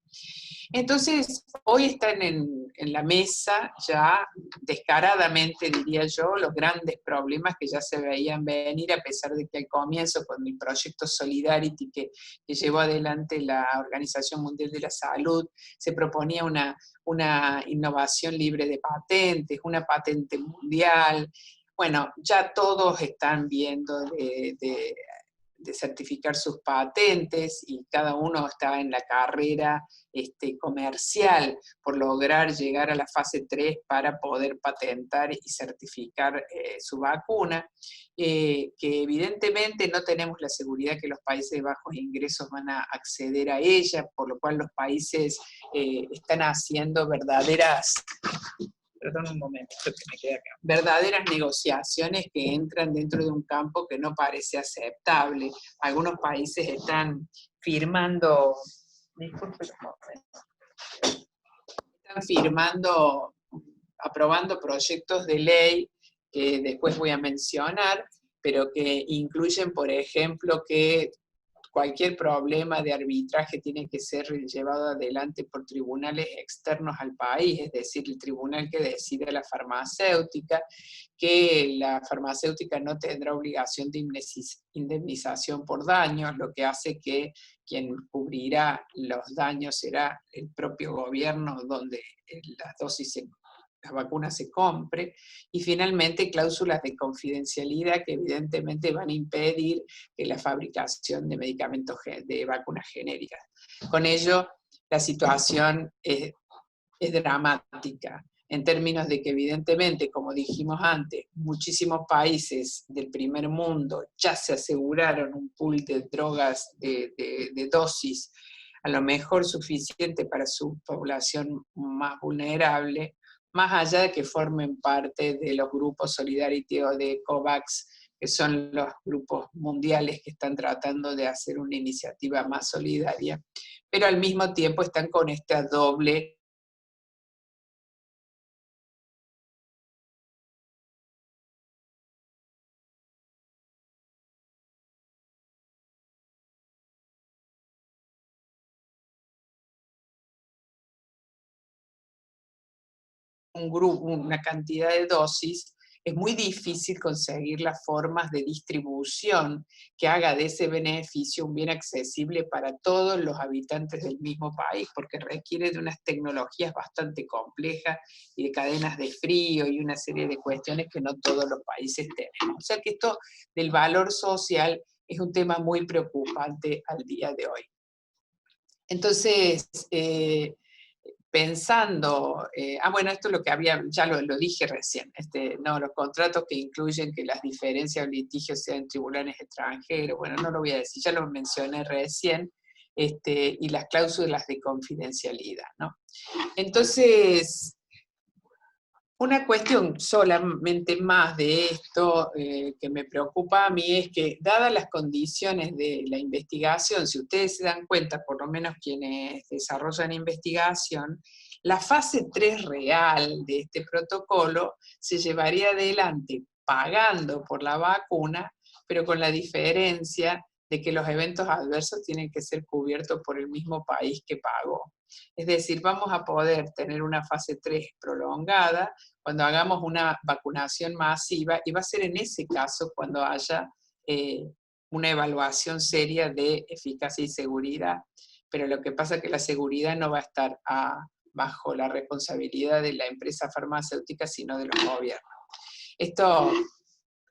Entonces, hoy están en la mesa ya descaradamente, diría yo, los grandes problemas que ya se veían venir, a pesar de que al comienzo, con el proyecto Solidarity que llevó adelante la Organización Mundial de la Salud, se proponía una innovación libre de patentes, una patente mundial. Bueno, ya todos están viendo de certificar sus patentes, y cada uno está en la carrera comercial por lograr llegar a la fase 3 para poder patentar y certificar su vacuna, que evidentemente no tenemos la seguridad que los países de bajos ingresos van a acceder a ella, por lo cual los países están haciendo verdaderas negociaciones que entran dentro de un campo que no parece aceptable. Algunos países están aprobando proyectos de ley que después voy a mencionar, pero que incluyen, por ejemplo, que cualquier problema de arbitraje tiene que ser llevado adelante por tribunales externos al país, es decir, el tribunal que decide la farmacéutica, que la farmacéutica no tendrá obligación de indemnización por daños, lo que hace que quien cubrirá los daños será el propio gobierno donde las dosis la vacuna se compre, y finalmente cláusulas de confidencialidad que evidentemente van a impedir que la fabricación de medicamentos, de vacunas genéricas. Con ello, la situación es dramática, en términos de que evidentemente, como dijimos antes, muchísimos países del primer mundo ya se aseguraron un pool de drogas, de dosis, a lo mejor suficiente para su población más vulnerable, más allá de que formen parte de los grupos Solidarity o de COVAX, que son los grupos mundiales que están tratando de hacer una iniciativa más solidaria, pero al mismo tiempo están con esta doble un grupo, una cantidad de dosis, es muy difícil conseguir las formas de distribución que haga de ese beneficio un bien accesible para todos los habitantes del mismo país, porque requiere de unas tecnologías bastante complejas y de cadenas de frío y una serie de cuestiones que no todos los países tenemos. O sea que esto del valor social es un tema muy preocupante al día de hoy. Entonces, pensando, bueno, esto es lo que había, ya lo dije recién, no, los contratos que incluyen que las diferencias o litigios sean en tribunales extranjeros, bueno, no lo voy a decir, ya lo mencioné recién, y las cláusulas de confidencialidad, ¿no? Entonces, una cuestión solamente más de esto que me preocupa a mí es que, dadas las condiciones de la investigación, si ustedes se dan cuenta, por lo menos quienes desarrollan investigación, la fase 3 real de este protocolo se llevaría adelante pagando por la vacuna, pero con la diferencia de que los eventos adversos tienen que ser cubiertos por el mismo país que pagó. Es decir, vamos a poder tener una fase 3 prolongada cuando hagamos una vacunación masiva, y va a ser en ese caso cuando haya una evaluación seria de eficacia y seguridad. Pero lo que pasa es que la seguridad no va a estar bajo la responsabilidad de la empresa farmacéutica, sino de los gobiernos. Esto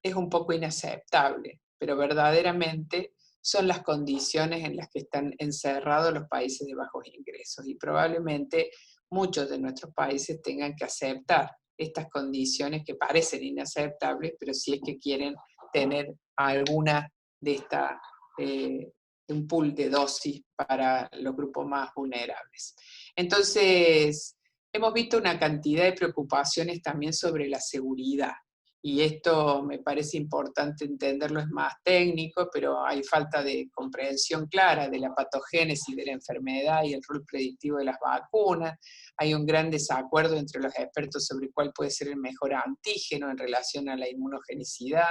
es un poco inaceptable, pero verdaderamente son las condiciones en las que están encerrados los países de bajos ingresos, y probablemente muchos de nuestros países tengan que aceptar estas condiciones que parecen inaceptables, pero si es que quieren tener alguna de un pool de dosis para los grupos más vulnerables. Entonces, hemos visto una cantidad de preocupaciones también sobre la seguridad. Y esto me parece importante entenderlo, es más técnico, pero hay falta de comprensión clara de la patogénesis de la enfermedad y el rol predictivo de las vacunas. Hay un gran desacuerdo entre los expertos sobre cuál puede ser el mejor antígeno en relación a la inmunogenicidad.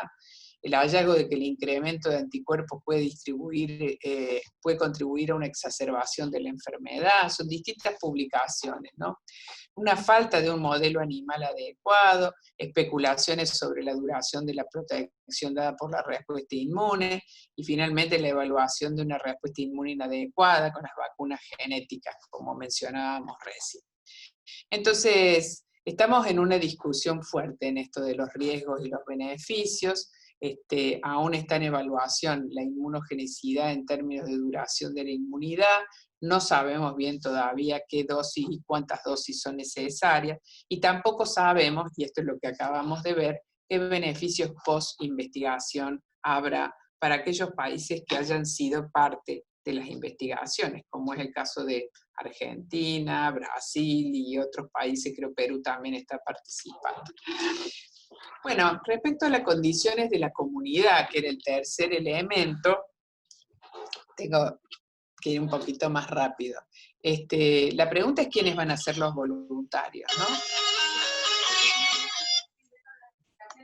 El hallazgo de que el incremento de anticuerpos puede contribuir a una exacerbación de la enfermedad. Son distintas publicaciones, ¿no? Una falta de un modelo animal adecuado, especulaciones sobre la duración de la protección dada por la respuesta inmune, y finalmente la evaluación de una respuesta inmune inadecuada con las vacunas genéticas, como mencionábamos recién. Entonces, estamos en una discusión fuerte en esto de los riesgos y los beneficios. Aún está en evaluación la inmunogenicidad en términos de duración de la inmunidad. No sabemos bien todavía qué dosis y cuántas dosis son necesarias, y tampoco sabemos, y esto es lo que acabamos de ver, qué beneficios post-investigación habrá para aquellos países que hayan sido parte de las investigaciones, como es el caso de Argentina, Brasil y otros países, creo Perú también está participando. Bueno, respecto a las condiciones de la comunidad, que era el tercer elemento, tengo que ir un poquito más rápido. La pregunta es quiénes van a ser los voluntarios, ¿no?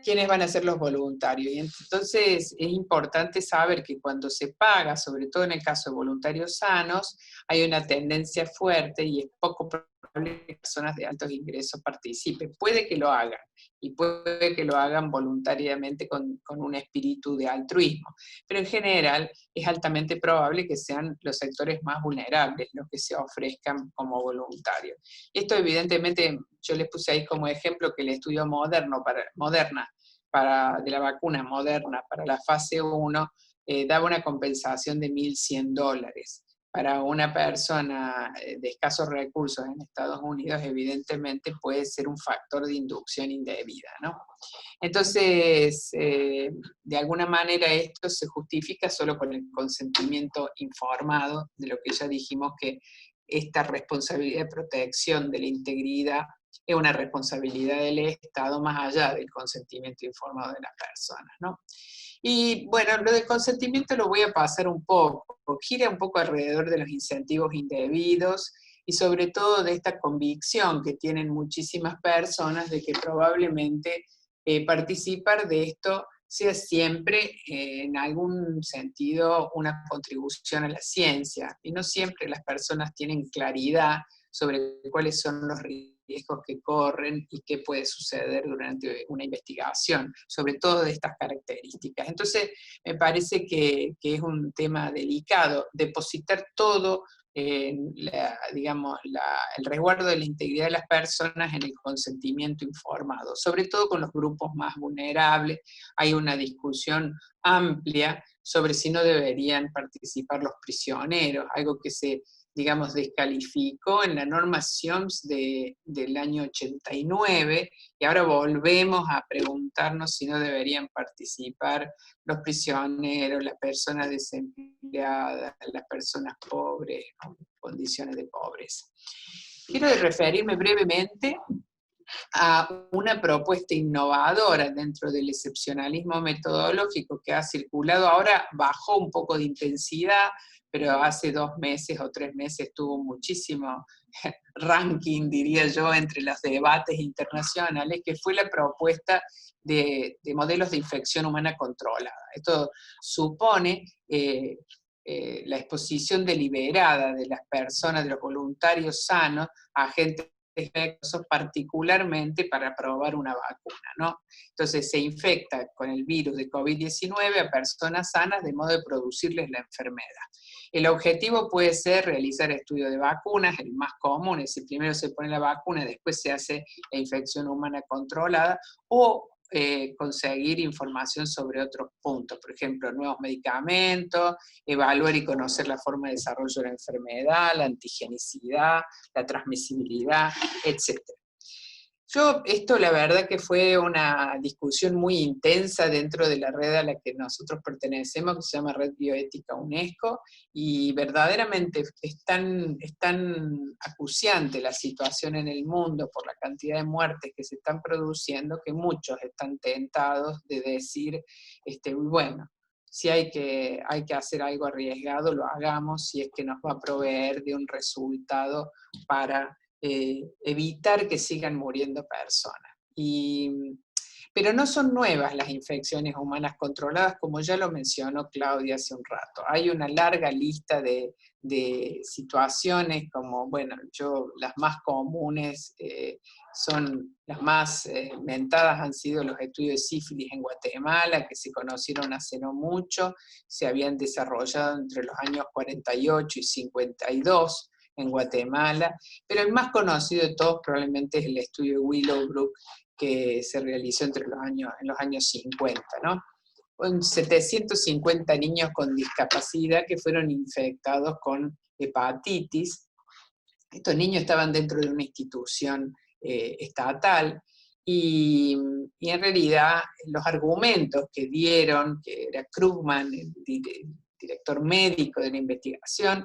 ¿Quiénes van a ser los voluntarios? Y entonces es importante saber que cuando se paga, sobre todo en el caso de voluntarios sanos, hay una tendencia fuerte y es poco probable que personas de altos ingresos participen. Puede que lo hagan, y puede que lo hagan voluntariamente con un espíritu de altruismo. Pero en general es altamente probable que sean los sectores más vulnerables los que se ofrezcan como voluntarios. Esto evidentemente, yo les puse ahí como ejemplo que el estudio de la vacuna Moderna para la fase 1 daba una compensación de $1.100. Para una persona de escasos recursos en Estados Unidos, evidentemente puede ser un factor de inducción indebida, ¿no? Entonces, de alguna manera esto se justifica solo con el consentimiento informado, de lo que ya dijimos que esta responsabilidad de protección de la integridad es una responsabilidad del Estado más allá del consentimiento informado de las personas, ¿no? Y bueno, lo del consentimiento lo voy a pasar un poco, gira un poco alrededor de los incentivos indebidos y sobre todo de esta convicción que tienen muchísimas personas de que probablemente participar de esto sea siempre en algún sentido una contribución a la ciencia, y no siempre las personas tienen claridad sobre cuáles son los riesgos que corren y qué puede suceder durante una investigación, sobre todo de estas características. Entonces, me parece que es un tema delicado, depositar todo digamos, el resguardo de la integridad de las personas en el consentimiento informado, sobre todo con los grupos más vulnerables. Hay una discusión amplia sobre si no deberían participar los prisioneros, algo que se, digamos, descalificó en la norma SIOMS del año 89, y ahora volvemos a preguntarnos si no deberían participar los prisioneros, las personas desempleadas, las personas pobres, ¿no? Condiciones de pobreza. Quiero referirme brevemente a una propuesta innovadora dentro del excepcionalismo metodológico que ha circulado. Ahora bajó un poco de intensidad, pero hace 2 meses o 3 meses tuvo muchísimo ranking, diría yo, entre los debates internacionales, que fue la propuesta de modelos de infección humana controlada. Esto supone la exposición deliberada de las personas, de los voluntarios sanos, a agentes infecciosos, particularmente para probar una vacuna, ¿no? Entonces se infecta con el virus de COVID-19 a personas sanas de modo de producirles la enfermedad. El objetivo puede ser realizar estudios de vacunas, el más común es que primero se pone la vacuna, después se hace la infección humana controlada, o conseguir información sobre otros puntos, por ejemplo, nuevos medicamentos, evaluar y conocer la forma de desarrollo de la enfermedad, la antigenicidad, la transmisibilidad, etc. Esto la verdad que fue una discusión muy intensa dentro de la red a la que nosotros pertenecemos, que se llama Red Bioética UNESCO, y verdaderamente es tan acuciante la situación en el mundo por la cantidad de muertes que se están produciendo, que muchos están tentados de decir, bueno, si hay que hacer algo arriesgado, lo hagamos, si es que nos va a proveer de un resultado para evitar que sigan muriendo personas. Pero no son nuevas las infecciones humanas controladas, como ya lo mencionó Claudia hace un rato. Hay una larga lista de situaciones, como, bueno, las más comunes son, las más mentadas han sido los estudios de sífilis en Guatemala, que se conocieron hace no mucho, se habían desarrollado entre los años 48 y 52, en Guatemala, pero el más conocido de todos probablemente es el estudio de Willowbrook, que se realizó en los años 50, ¿no? Con 750 niños con discapacidad que fueron infectados con hepatitis. Estos niños estaban dentro de una institución estatal, y en realidad los argumentos que dieron, que era Krugman, el director médico de la investigación,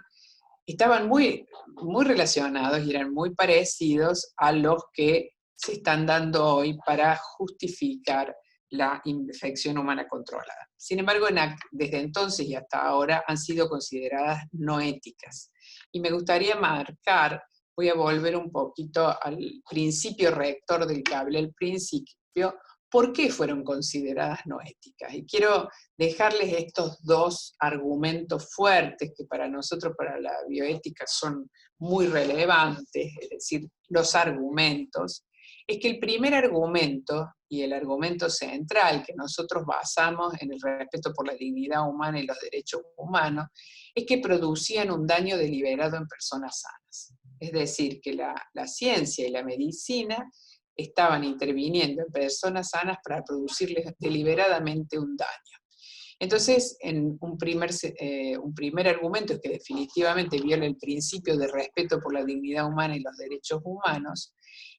estaban muy, muy relacionados y eran muy parecidos a los que se están dando hoy para justificar la infección humana controlada. Sin embargo, desde entonces y hasta ahora han sido consideradas no éticas. Y me gustaría voy a volver un poquito al principio rector del que hablé al principio, ¿por qué fueron consideradas no éticas? Y quiero dejarles estos 2 argumentos fuertes que para nosotros, para la bioética, son muy relevantes, es decir, los argumentos. es que el primer argumento, y el argumento central que nosotros basamos en el respeto por la dignidad humana y los derechos humanos, es que producían un daño deliberado en personas sanas. Es decir, que la ciencia y la medicina estaban interviniendo en personas sanas para producirles deliberadamente un daño. Entonces, en un primer argumento es que definitivamente viola el principio de respeto por la dignidad humana y los derechos humanos,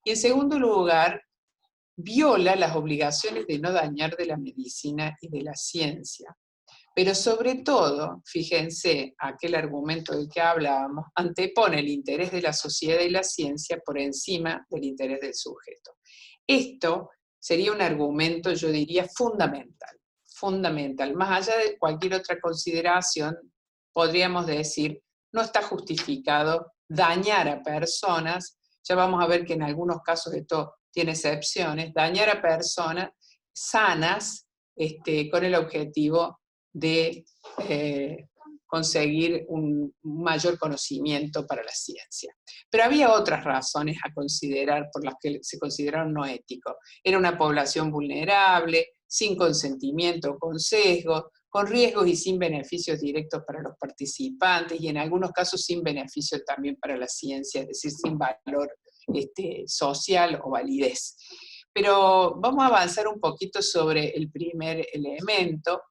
y en segundo lugar, viola las obligaciones de no dañar de la medicina y de la ciencia. Pero sobre todo, fíjense, aquel argumento del que hablábamos, antepone el interés de la sociedad y la ciencia por encima del interés del sujeto. Esto sería un argumento, yo diría, fundamental. Más allá de cualquier otra consideración, podríamos decir, no está justificado dañar a personas, ya vamos a ver que en algunos casos esto tiene excepciones, dañar a personas sanas con el objetivo de conseguir un mayor conocimiento para la ciencia. Pero había otras razones a considerar por las que se consideraron no éticos. Era una población vulnerable, sin consentimiento, con sesgos, con riesgos y sin beneficios directos para los participantes, y en algunos casos sin beneficio también para la ciencia, es decir, sin valor social o validez. Pero vamos a avanzar un poquito sobre el primer elemento,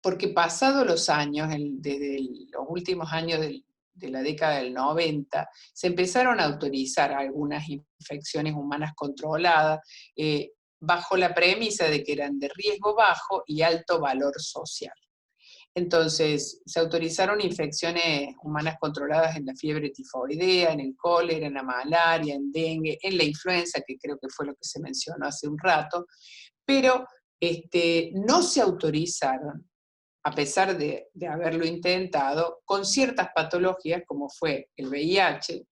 porque pasados los años, desde los últimos años de la década del 90, se empezaron a autorizar algunas infecciones humanas controladas, bajo la premisa de que eran de riesgo bajo y alto valor social. Entonces, se autorizaron infecciones humanas controladas en la fiebre tifoidea, en el cólera, en la malaria, en dengue, en la influenza, que creo que fue lo que se mencionó hace un rato, pero no se autorizaron, a pesar de haberlo intentado, con ciertas patologías como fue el VIH,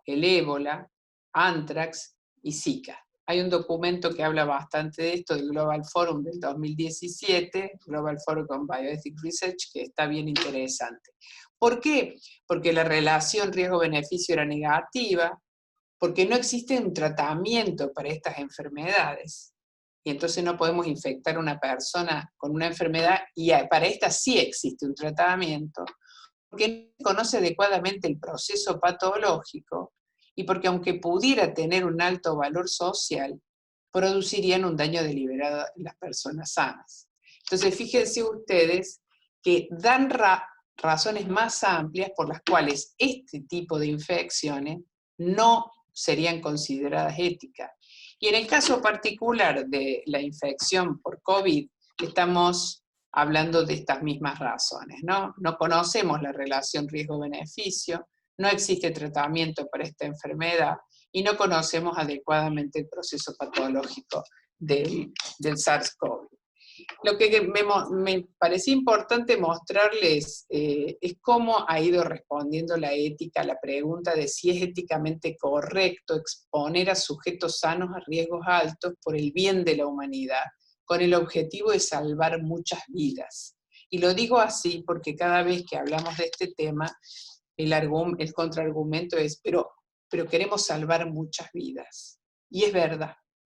el ébola, anthrax y Zika. Hay un documento que habla bastante de esto, del Global Forum del 2017, Global Forum on Bioethics Research, que está bien interesante. ¿Por qué? Porque la relación riesgo-beneficio era negativa, porque no existe un tratamiento para estas enfermedades, y entonces no podemos infectar a una persona con una enfermedad, y para esta sí existe un tratamiento, porque no se conoce adecuadamente el proceso patológico, y porque aunque pudiera tener un alto valor social, producirían un daño deliberado en las personas sanas. Entonces, fíjense ustedes que dan razones más amplias por las cuales este tipo de infecciones no serían consideradas éticas. Y en el caso particular de la infección por COVID, estamos hablando de estas mismas razones, ¿no? No conocemos la relación riesgo-beneficio, no existe tratamiento para esta enfermedad y no conocemos adecuadamente el proceso patológico del SARS-CoV. Lo que me parecía importante mostrarles es cómo ha ido respondiendo la ética a la pregunta de si es éticamente correcto exponer a sujetos sanos a riesgos altos por el bien de la humanidad, con el objetivo de salvar muchas vidas. Y lo digo así porque cada vez que hablamos de este tema, el contraargumento es, pero queremos salvar muchas vidas. Y es verdad,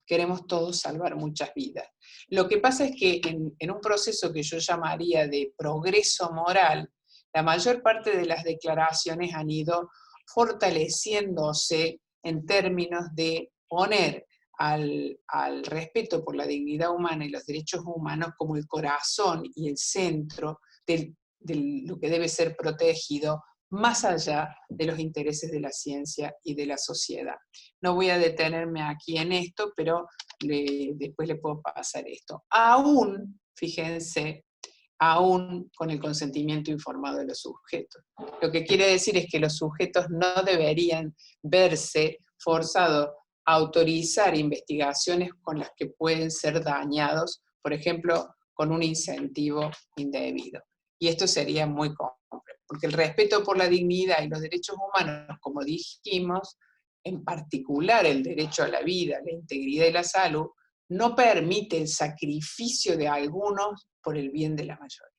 queremos todos salvar muchas vidas. Lo que pasa es que en un proceso que yo llamaría de progreso moral, la mayor parte de las declaraciones han ido fortaleciéndose en términos de poner al respeto por la dignidad humana y los derechos humanos como el corazón y el centro de lo que debe ser protegido, más allá de los intereses de la ciencia y de la sociedad. No voy a detenerme aquí en esto, pero después le puedo pasar esto. Aún, fíjense, aún con el consentimiento informado de los sujetos. Lo que quiere decir es que los sujetos no deberían verse forzados a autorizar investigaciones con las que pueden ser dañados, por ejemplo, con un incentivo indebido. Y esto sería muy complejo, porque el respeto por la dignidad y los derechos humanos, como dijimos, en particular el derecho a la vida, la integridad y la salud, no permite el sacrificio de algunos por el bien de la mayoría.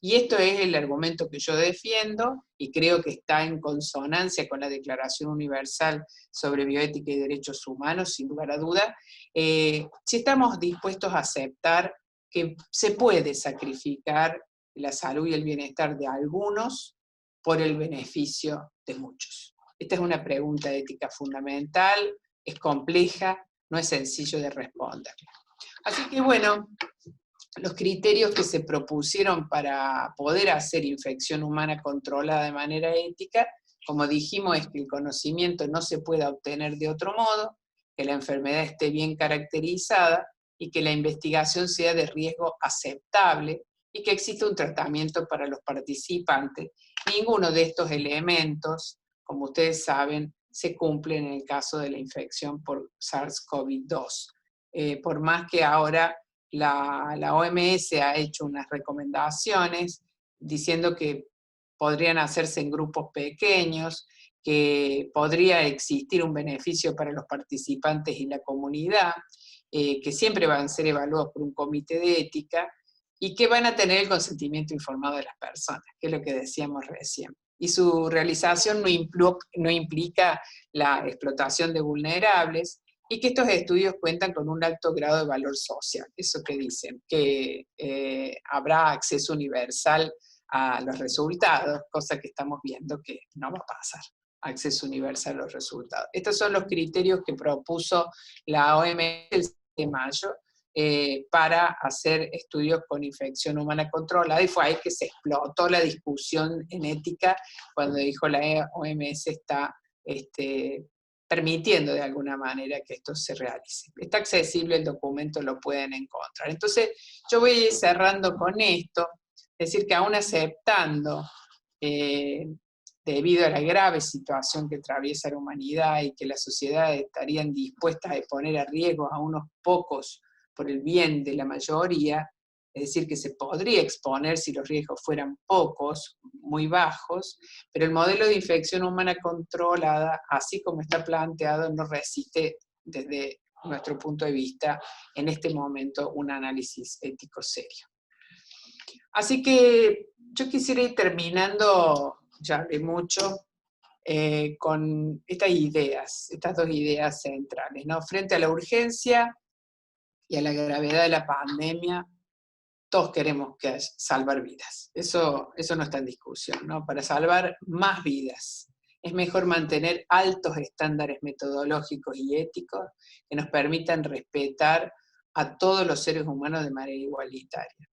Y esto es el argumento que yo defiendo y creo que está en consonancia con la Declaración Universal sobre Bioética y Derechos Humanos, sin lugar a duda. Si estamos dispuestos a aceptar que se puede sacrificar la salud y el bienestar de algunos por el beneficio de muchos. Esta es una pregunta ética fundamental, es compleja, no es sencillo de responder. Así que bueno, los criterios que se propusieron para poder hacer infección humana controlada de manera ética, como dijimos, es que el conocimiento no se pueda obtener de otro modo, que la enfermedad esté bien caracterizada y que la investigación sea de riesgo aceptable y que exista un tratamiento para los participantes. Ninguno de estos elementos, como ustedes saben, se cumple en el caso de la infección por SARS-CoV-2. Por más que ahora la OMS ha hecho unas recomendaciones diciendo que podrían hacerse en grupos pequeños, que podría existir un beneficio para los participantes y la comunidad, que siempre van a ser evaluados por un comité de ética y que van a tener el consentimiento informado de las personas, que es lo que decíamos recién. Y su realización no implica la explotación de vulnerables, y que estos estudios cuentan con un alto grado de valor social. Eso que dicen, que habrá acceso universal a los resultados, cosa que estamos viendo que no va a pasar. Acceso universal a los resultados. Estos son los criterios que propuso la OMS el 7 de mayo para hacer estudios con infección humana controlada, y fue ahí que se explotó la discusión en ética cuando dijo la OMS está permitiendo de alguna manera que esto se realice. Está accesible el documento, lo pueden encontrar. Entonces, yo voy a ir cerrando con esto, es decir, que aún aceptando, debido a la grave situación que atraviesa la humanidad y que las sociedades estarían dispuestas a poner a riesgo a unos pocos por el bien de la mayoría, es decir, que se podría exponer si los riesgos fueran pocos, muy bajos, pero el modelo de infección humana controlada, así como está planteado, no resiste desde nuestro punto de vista en este momento un análisis ético serio. Así que yo quisiera ir terminando, ya hablé mucho, con estas ideas, estas dos ideas centrales, ¿no? Frente a la urgencia y a la gravedad de la pandemia, todos queremos salvar vidas. Eso no está en discusión, ¿no? Para salvar más vidas es mejor mantener altos estándares metodológicos y éticos que nos permitan respetar a todos los seres humanos de manera igualitaria.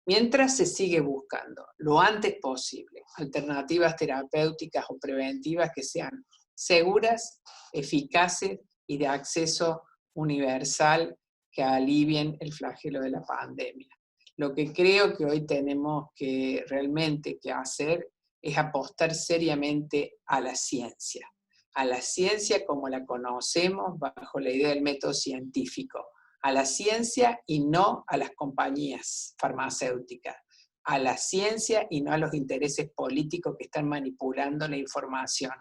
Mientras se sigue buscando, lo antes posible, alternativas terapéuticas o preventivas que sean seguras, eficaces y de acceso universal, que alivien el flagelo de la pandemia. Lo que creo que hoy tenemos que realmente que hacer es apostar seriamente a la ciencia como la conocemos bajo la idea del método científico, a la ciencia y no a las compañías farmacéuticas, a la ciencia y no a los intereses políticos que están manipulando la información,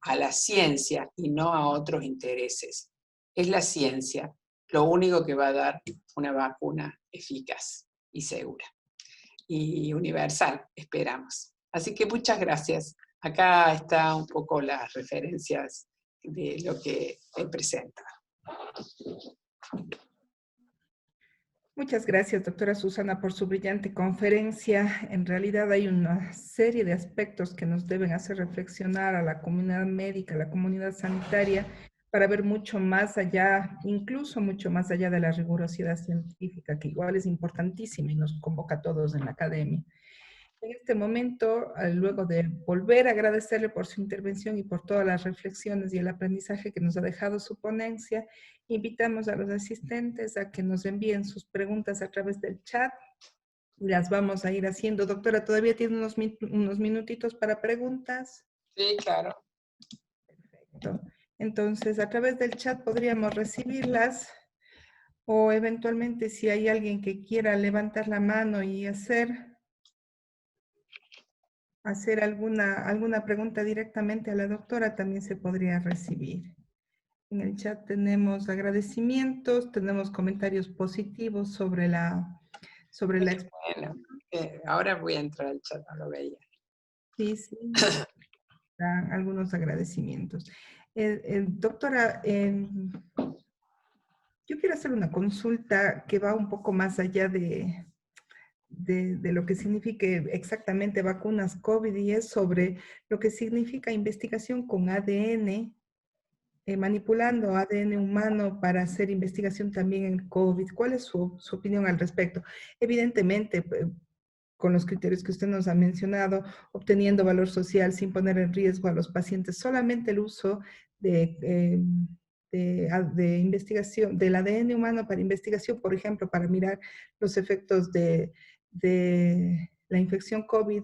a la ciencia y no a otros intereses. Es la ciencia lo único que va a dar una vacuna eficaz y segura y universal, esperamos. Así que muchas gracias. Acá están un poco las referencias de lo que he presentado. Muchas gracias, doctora Susana, por su brillante conferencia. En realidad hay una serie de aspectos que nos deben hacer reflexionar a la comunidad médica, a la comunidad sanitaria, para ver mucho más allá, incluso mucho más allá de la rigurosidad científica, que igual es importantísima y nos convoca a todos en la academia. En este momento, luego de volver a agradecerle por su intervención y por todas las reflexiones y el aprendizaje que nos ha dejado su ponencia, invitamos a los asistentes a que nos envíen sus preguntas a través del chat. Las vamos a ir haciendo. Doctora, ¿todavía tiene unos minutitos para preguntas? Sí, claro. Perfecto. Entonces, a través del chat podríamos recibirlas, o eventualmente si hay alguien que quiera levantar la mano y hacer alguna pregunta directamente a la doctora, también se podría recibir. En el chat tenemos agradecimientos, tenemos comentarios positivos sobre la exposición. Bueno, Ahora voy a entrar al chat, no lo veía. Sí, sí. Algunos agradecimientos. Doctora, yo quiero hacer una consulta que va un poco más allá de lo que signifique exactamente vacunas COVID y es sobre lo que significa investigación con ADN, manipulando ADN humano para hacer investigación también en COVID. ¿Cuál es su opinión al respecto? Evidentemente, con los criterios que usted nos ha mencionado, obteniendo valor social sin poner en riesgo a los pacientes, solamente el uso de investigación, del ADN humano para investigación, por ejemplo, para mirar los efectos de la infección COVID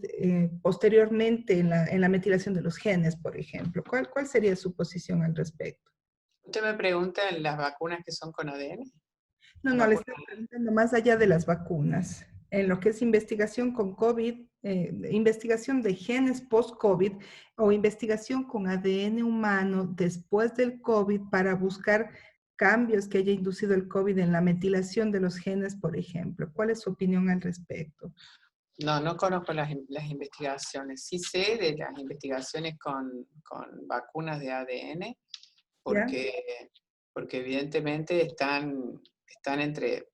posteriormente en la metilación de los genes, por ejemplo. ¿Cuál sería su posición al respecto? Usted me pregunta en las vacunas que son con ADN. No, le estoy preguntando más allá de las vacunas, en lo que es investigación con COVID, investigación de genes post-COVID o investigación con ADN humano después del COVID para buscar cambios que haya inducido el COVID en la metilación de los genes, por ejemplo. ¿Cuál es su opinión al respecto? No conozco las investigaciones. Sí sé de las investigaciones con vacunas de ADN, porque evidentemente están entre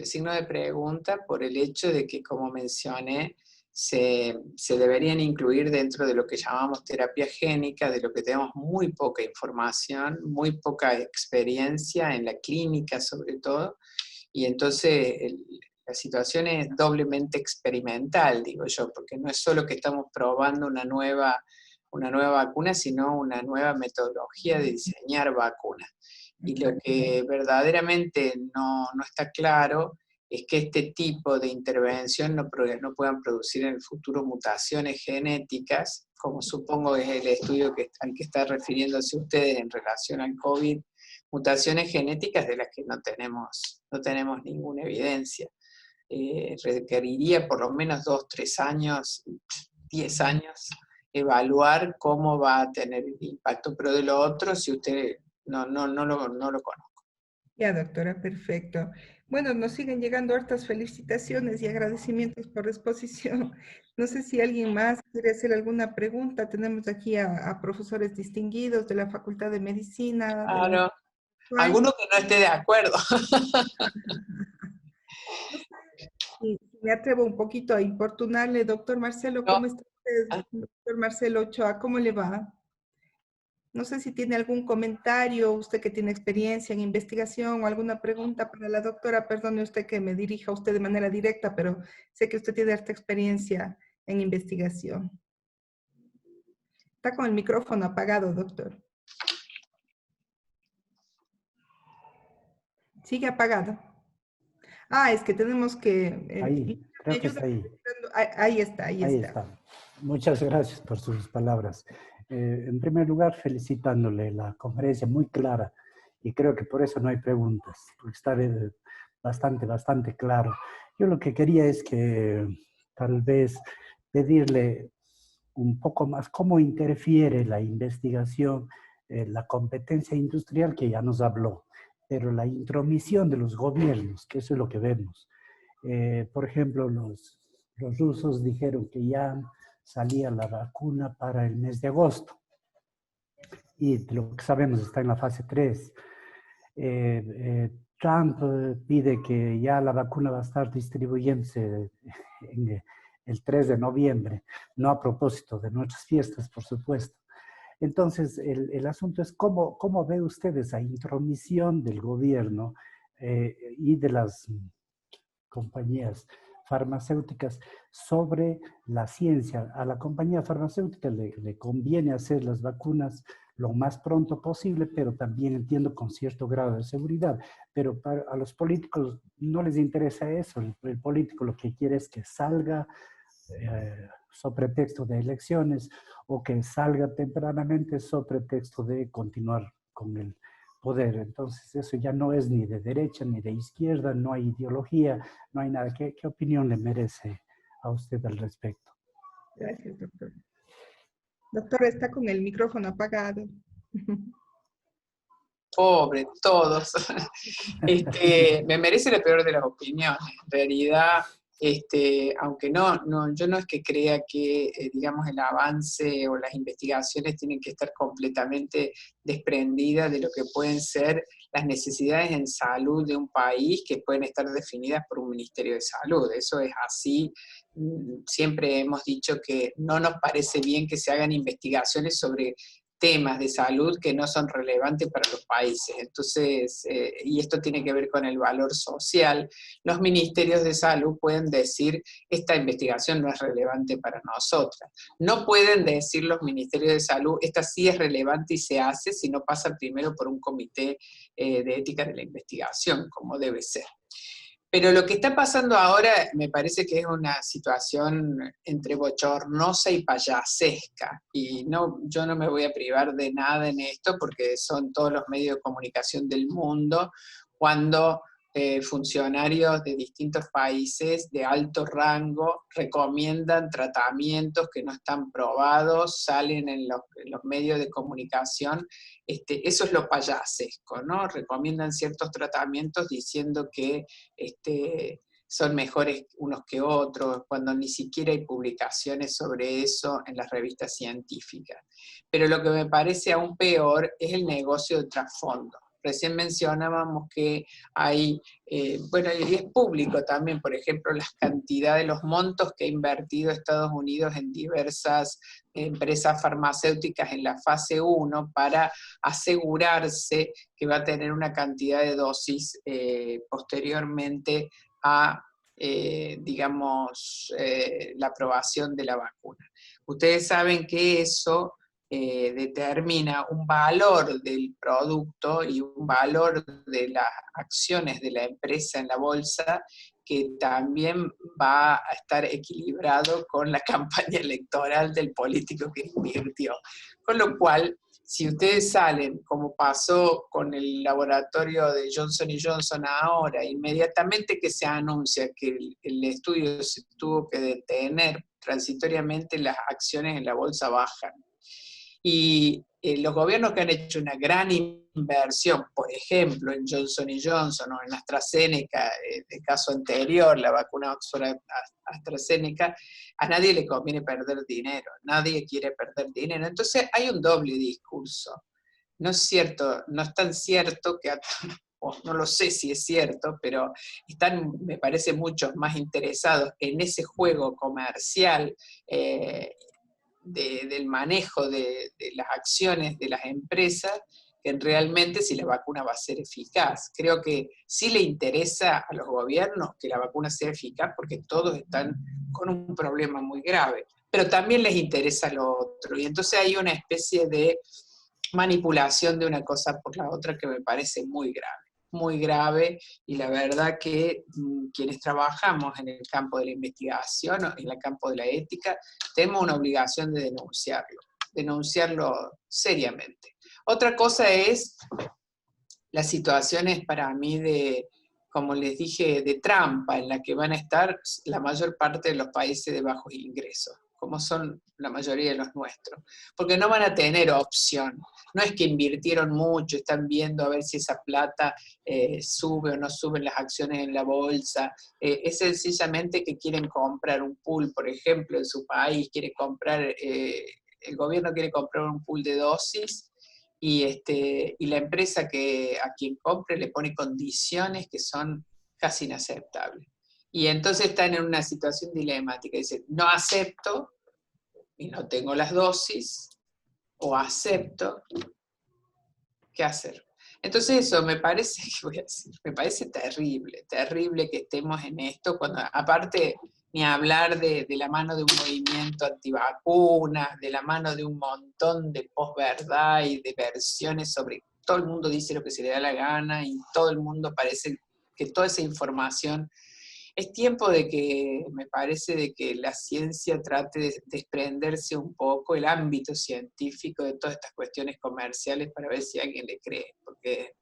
signos de pregunta por el hecho de que, como mencioné, se deberían incluir dentro de lo que llamamos terapia génica, de lo que tenemos muy poca información, muy poca experiencia en la clínica sobre todo, y entonces la situación es doblemente experimental, digo yo, porque no es solo que estamos probando una nueva vacuna, sino una nueva metodología de diseñar vacunas. Y lo que verdaderamente no está claro es que este tipo de intervención no puedan producir en el futuro mutaciones genéticas, como supongo es el estudio al que está refiriéndose ustedes en relación al COVID, mutaciones genéticas de las que no tenemos ninguna evidencia. Requeriría por lo menos 2, 3 años, 10 años, evaluar cómo va a tener el impacto, pero de lo otro, si usted no lo conozco. Ya, doctora, perfecto. Bueno, nos siguen llegando hartas felicitaciones y agradecimientos por la exposición. No sé si alguien más quiere hacer alguna pregunta. Tenemos aquí a profesores distinguidos de la Facultad de Medicina. Claro, alguno que no esté de acuerdo. Y me atrevo un poquito a importunarle, doctor Marcelo, ¿cómo está usted? Doctor Marcelo Ochoa, ¿cómo le va? No sé si tiene algún comentario, usted que tiene experiencia en investigación o alguna pregunta para la doctora. Perdone usted que me dirija a usted de manera directa, pero sé que usted tiene harta experiencia en investigación. Está con el micrófono apagado, doctor. Sigue apagado. Es que tenemos que... Ahí, creo que está ahí. Ahí está. Ahí está. Muchas gracias por sus palabras. En primer lugar, felicitándole la conferencia muy clara y creo que por eso no hay preguntas, porque está bastante claro. Yo lo que quería es que tal vez pedirle un poco más cómo interfiere la investigación, la competencia industrial que ya nos habló, pero la intromisión de los gobiernos, que eso es lo que vemos. Por ejemplo, los rusos dijeron que ya salía la vacuna para el mes de agosto. Y lo que sabemos está en la fase 3. Trump pide que ya la vacuna va a estar distribuyéndose el 3 de noviembre, no a propósito de nuestras fiestas, por supuesto. Entonces, el asunto es cómo ve usted esa intromisión del gobierno y de las compañías farmacéuticas sobre la ciencia. A la compañía farmacéutica le conviene hacer las vacunas lo más pronto posible, pero también entiendo con cierto grado de seguridad. Pero a los políticos no les interesa eso. El político lo que quiere es que salga sobre pretexto de elecciones o que salga tempranamente sobre pretexto de continuar con el poder. Entonces eso ya no es ni de derecha ni de izquierda, no hay ideología, no hay nada. ¿Qué opinión le merece a usted al respecto? Gracias, doctor. Doctor, está con el micrófono apagado. Pobre, todos. Me merece la peor de las opiniones. En realidad, aunque yo no es que crea que, digamos, el avance o las investigaciones tienen que estar completamente desprendidas de lo que pueden ser las necesidades en salud de un país, que pueden estar definidas por un Ministerio de Salud. Eso es así. Siempre hemos dicho que no nos parece bien que se hagan investigaciones sobre temas de salud que no son relevantes para los países. Entonces, y esto tiene que ver con el valor social, los ministerios de salud pueden decir, esta investigación no es relevante para nosotras. No pueden decir los ministerios de salud, esta sí es relevante y se hace si no pasa primero por un comité de ética de la investigación, como debe ser. Pero lo que está pasando ahora me parece que es una situación entre bochornosa y payasesca. Y yo no me voy a privar de nada en esto porque son todos los medios de comunicación del mundo, cuando funcionarios de distintos países de alto rango recomiendan tratamientos que no están probados, salen en los medios de comunicación. Eso es lo payasesco, ¿no? Recomiendan ciertos tratamientos diciendo que son mejores unos que otros, cuando ni siquiera hay publicaciones sobre eso en las revistas científicas. Pero lo que me parece aún peor es el negocio de trasfondo. Recién mencionábamos que hay, bueno, y es público también, por ejemplo, las cantidades, los montos que ha invertido Estados Unidos en diversas empresas farmacéuticas en la fase 1 para asegurarse que va a tener una cantidad de dosis posteriormente a, digamos, la aprobación de la vacuna. Ustedes saben que eso determina un valor del producto y un valor de las acciones de la empresa en la bolsa que también va a estar equilibrado con la campaña electoral del político que invirtió. Con lo cual, si ustedes salen, como pasó con el laboratorio de Johnson & Johnson ahora, inmediatamente que se anuncia que el estudio se tuvo que detener transitoriamente, las acciones en la bolsa bajan. Y los gobiernos que han hecho una gran inversión, por ejemplo, en Johnson & Johnson o en AstraZeneca, el caso anterior, la vacuna Oxford-AstraZeneca, a nadie le conviene perder dinero, nadie quiere perder dinero. Entonces hay un doble discurso. No es cierto, no es tan cierto que, no lo sé si es cierto, pero están, me parece, muchos más interesados en ese juego comercial del manejo de las acciones de las empresas, que realmente si la vacuna va a ser eficaz. Creo que sí le interesa a los gobiernos que la vacuna sea eficaz porque todos están con un problema muy grave, pero también les interesa lo otro. Y entonces hay una especie de manipulación de una cosa por la otra que me parece muy grave, y la verdad que quienes trabajamos en el campo de la investigación, en el campo de la ética, tenemos una obligación de denunciarlo seriamente. Otra cosa es las situaciones para mí de, como les dije, de trampa, en la que van a estar la mayor parte de los países de bajos ingresos, como son la mayoría de los nuestros, porque no van a tener opción. No es que invirtieron mucho, están viendo a ver si esa plata sube o no suben las acciones en la bolsa, es sencillamente que quieren comprar un pool, por ejemplo, en su país, el gobierno quiere comprar un pool de dosis, y la empresa a quien compre le pone condiciones que son casi inaceptables. Y entonces están en una situación dilemática. Dicen, no acepto y no tengo las dosis, o acepto, ¿qué hacer? Entonces eso me parece, me parece terrible que estemos en esto, cuando aparte ni hablar de la mano de un movimiento antivacunas, de la mano de un montón de posverdad y de versiones sobre, todo el mundo dice lo que se le da la gana y todo el mundo parece que toda esa información. Es tiempo de que, me parece, de que la ciencia trate de desprenderse un poco el ámbito científico de todas estas cuestiones comerciales para ver si alguien le cree, porque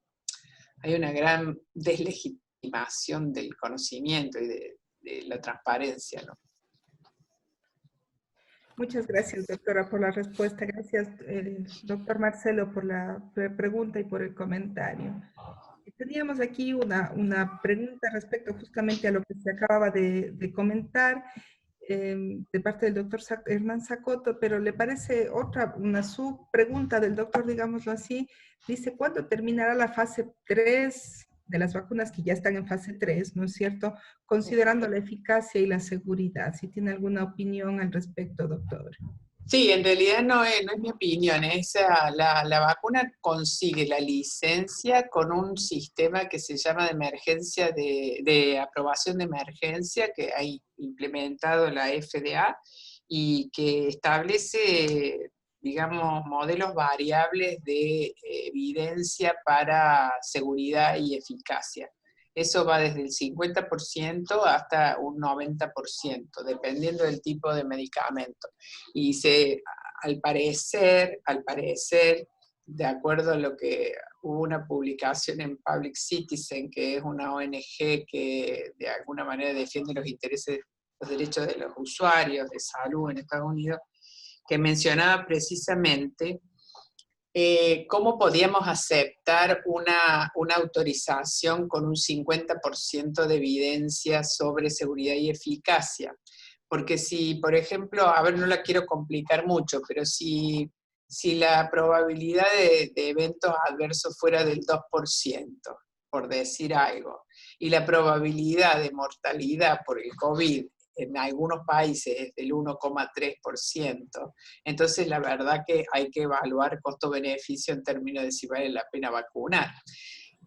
hay una gran deslegitimación del conocimiento y de la transparencia, ¿no? Muchas gracias, doctora, por la respuesta. Gracias, doctor Marcelo, por la pregunta y por el comentario. Teníamos aquí una pregunta respecto justamente a lo que se acababa de comentar de parte del doctor Hernán Sacoto, pero le parece una subpregunta del doctor, digámoslo así, dice, ¿cuándo terminará la fase 3 de las vacunas que ya están en fase 3, ¿no es cierto? Considerando la eficacia y la seguridad. Si tiene alguna opinión al respecto, doctor. Sí, en realidad no es mi opinión, la vacuna consigue la licencia con un sistema que se llama de emergencia, de aprobación de emergencia que ha implementado la FDA y que establece, digamos, modelos variables de evidencia para seguridad y eficacia. Eso va desde el 50% hasta un 90%, dependiendo del tipo de medicamento. Y al parecer, de acuerdo a lo que hubo una publicación en Public Citizen, que es una ONG que de alguna manera defiende los intereses, los derechos de los usuarios de salud en Estados Unidos, que mencionaba precisamente cómo podíamos aceptar una autorización con un 50% de evidencia sobre seguridad y eficacia. Porque si, por ejemplo, a ver, no la quiero complicar mucho, pero si la probabilidad de eventos adversos fuera del 2%, por decir algo, y la probabilidad de mortalidad por el COVID en algunos países es del 1,3%, entonces la verdad que hay que evaluar costo-beneficio en términos de si vale la pena vacunar.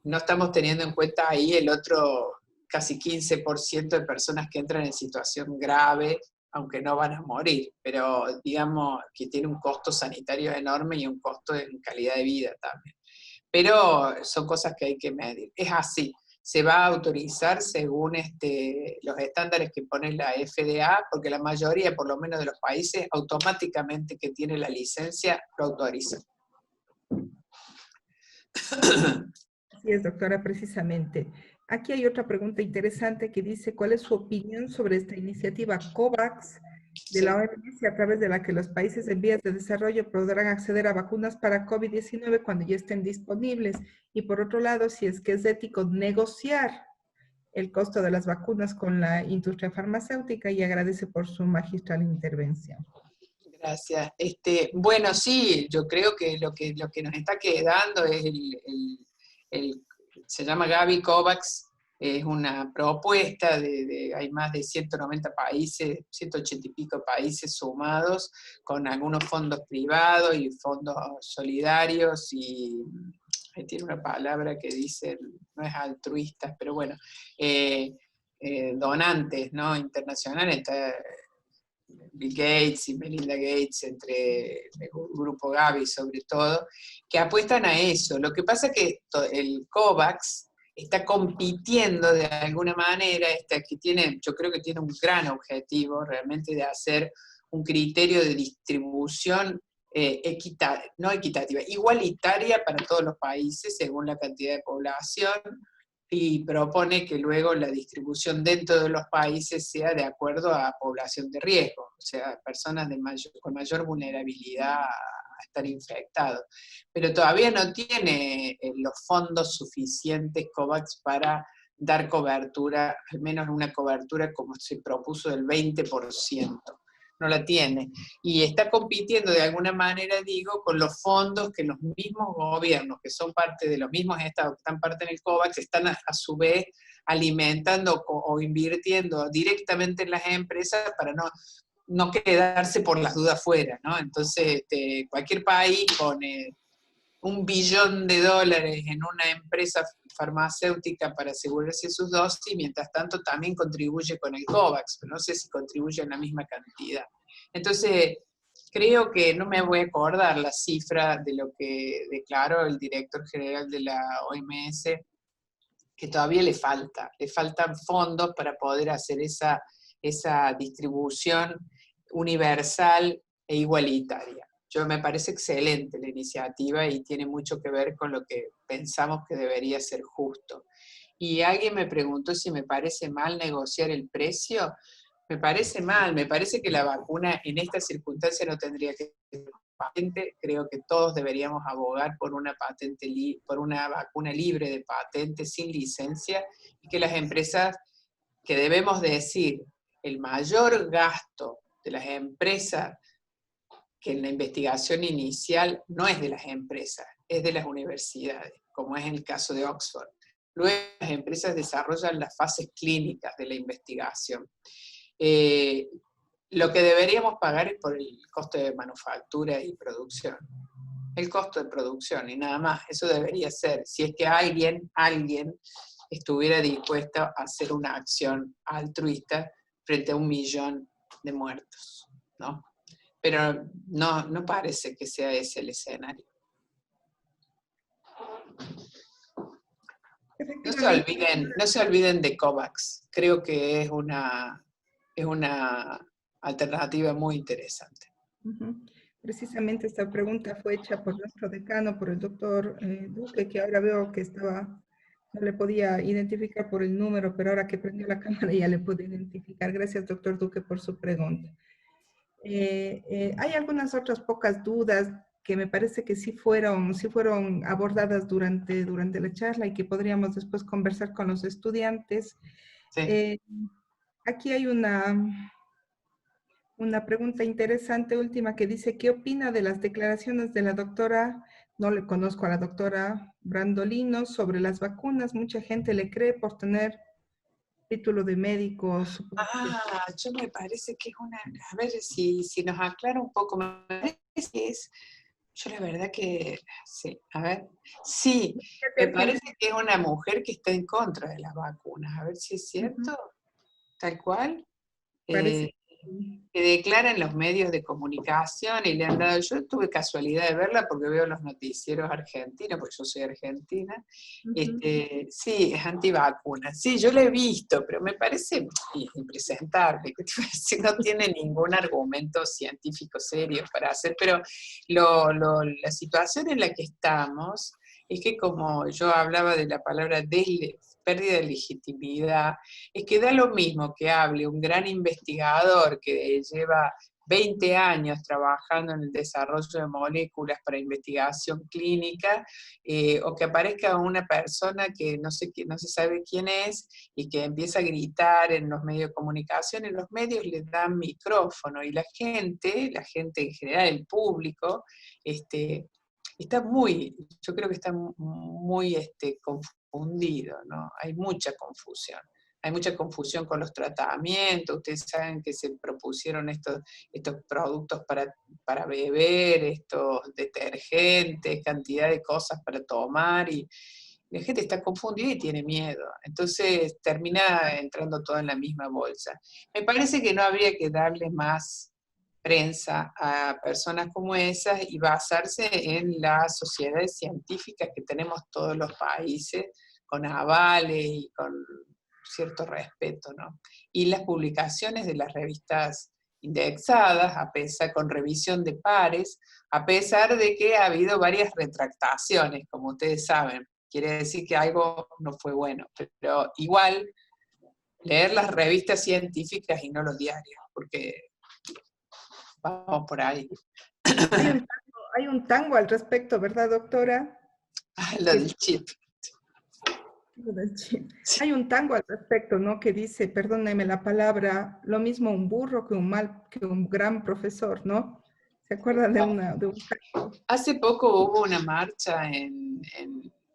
No estamos teniendo en cuenta ahí el otro casi 15% de personas que entran en situación grave, aunque no van a morir, pero digamos que tiene un costo sanitario enorme y un costo en calidad de vida también. Pero son cosas que hay que medir. Es así, se va a autorizar según los estándares que pone la FDA, porque la mayoría, por lo menos de los países, automáticamente que tiene la licencia, lo autoriza. Así es, doctora, precisamente. Aquí hay otra pregunta interesante que dice, ¿cuál es su opinión sobre esta iniciativa COVAX de la OMS a través de la que los países en vías de desarrollo podrán acceder a vacunas para COVID-19 cuando ya estén disponibles? Y por otro lado, si es que es ético negociar el costo de las vacunas con la industria farmacéutica, y agradece por su magistral intervención. Gracias. Bueno, sí, yo creo que lo que nos está quedando es se llama Gavi COVAX, es una propuesta hay más de 190 países, 180 y pico países sumados, con algunos fondos privados y fondos solidarios, y tiene una palabra que dice, no es altruistas, pero bueno, donantes, ¿no? Internacionales, está Bill Gates y Melinda Gates, entre el grupo Gavi sobre todo, que apuestan a eso. Lo que pasa es que el COVAX está compitiendo de alguna manera, yo creo que tiene un gran objetivo realmente de hacer un criterio de distribución no equitativa, igualitaria para todos los países según la cantidad de población, y propone que luego la distribución dentro de los países sea de acuerdo a población de riesgo, o sea, personas con mayor vulnerabilidad a estar infectados. Pero todavía no tiene los fondos suficientes COVAX para dar cobertura, al menos una cobertura como se propuso del 20%. No la tiene. Y está compitiendo de alguna manera, digo, con los fondos que los mismos gobiernos, que son parte de los mismos estados que están parte en el COVAX, están a su vez alimentando o invirtiendo directamente en las empresas para no quedarse por las dudas fuera, ¿no? Entonces, cualquier país pone $1 billón en una empresa farmacéutica para asegurarse sus dosis, mientras tanto también contribuye con el COVAX, pero no sé si contribuye en la misma cantidad. Entonces, creo que no me voy a acordar la cifra de lo que declaró el director general de la OMS, que todavía le faltan fondos para poder hacer esa distribución universal e igualitaria. Me parece excelente la iniciativa y tiene mucho que ver con lo que pensamos que debería ser justo. Y alguien me preguntó si me parece mal negociar el precio. Me parece mal, me parece que la vacuna en esta circunstancia no tendría que ser patente, creo que todos deberíamos abogar por una por una vacuna libre de patente, sin licencia, y que las empresas, que debemos decir, el mayor gasto de las empresas que en la investigación inicial no es de las empresas, es de las universidades, como es el caso de Oxford. Luego las empresas desarrollan las fases clínicas de la investigación. Lo que deberíamos pagar es por el costo de manufactura y producción. El costo de producción y nada más. Eso debería ser, si es que alguien estuviera dispuesto a hacer una acción altruista frente a 1 millón de muertos, ¿no? Pero no parece que sea ese el escenario. No se olviden de COVAX. Creo que es una alternativa muy interesante. Precisamente esta pregunta fue hecha por nuestro decano, por el doctor Duque, que ahora veo que no le podía identificar por el número, pero ahora que prendió la cámara ya le pude identificar. Gracias, doctor Duque, por su pregunta. Hay algunas otras pocas dudas que me parece que sí fueron abordadas durante la charla y que podríamos después conversar con los estudiantes. Sí. Aquí hay una pregunta interesante última que dice, ¿qué opina de las declaraciones de la doctora, no le conozco a la doctora Brandolino, sobre las vacunas? Mucha gente le cree por tener título de médico. Yo me parece que es a ver si nos aclara un poco, me parece que yo la verdad que, sí, a ver, sí, me parece que es una mujer que está en contra de las vacunas, a ver si es cierto, tal cual. Parece Que declara en los medios de comunicación y le han dado, yo tuve casualidad de verla porque veo los noticieros argentinos, porque yo soy argentina, sí, es antivacuna, sí, yo la he visto, pero me parece impresentable, no tiene ningún argumento científico serio para hacer, pero la situación en la que estamos es que, como yo hablaba de la palabra pérdida de legitimidad, es que da lo mismo que hable un gran investigador que lleva 20 años trabajando en el desarrollo de moléculas para investigación clínica, o que aparezca una persona que no se sabe quién es y que empieza a gritar en los medios de comunicación. En los medios les dan micrófono y la gente en general, el público, yo creo que está muy confundido, ¿no? Hay mucha confusión. Hay mucha confusión con los tratamientos. Ustedes saben que se propusieron estos productos para beber, estos detergentes, cantidad de cosas para tomar, y la gente está confundida y tiene miedo. Entonces termina entrando todo en la misma bolsa. Me parece que no habría que darle más prensa a personas como esas y basarse en las sociedades científicas que tenemos todos los países, con avales y con cierto respeto, ¿no? Y las publicaciones de las revistas indexadas, con revisión de pares, a pesar de que ha habido varias retractaciones, como ustedes saben. Quiere decir que algo no fue bueno, pero igual leer las revistas científicas y no los diarios, porque vamos por ahí. Hay un tango al respecto, ¿verdad, doctora? Lo del chip. Hay un tango al respecto, ¿no? Que dice, perdóneme la palabra, lo mismo un burro que un gran profesor, ¿no? ¿Se acuerdan de un tango? Hace poco hubo una marcha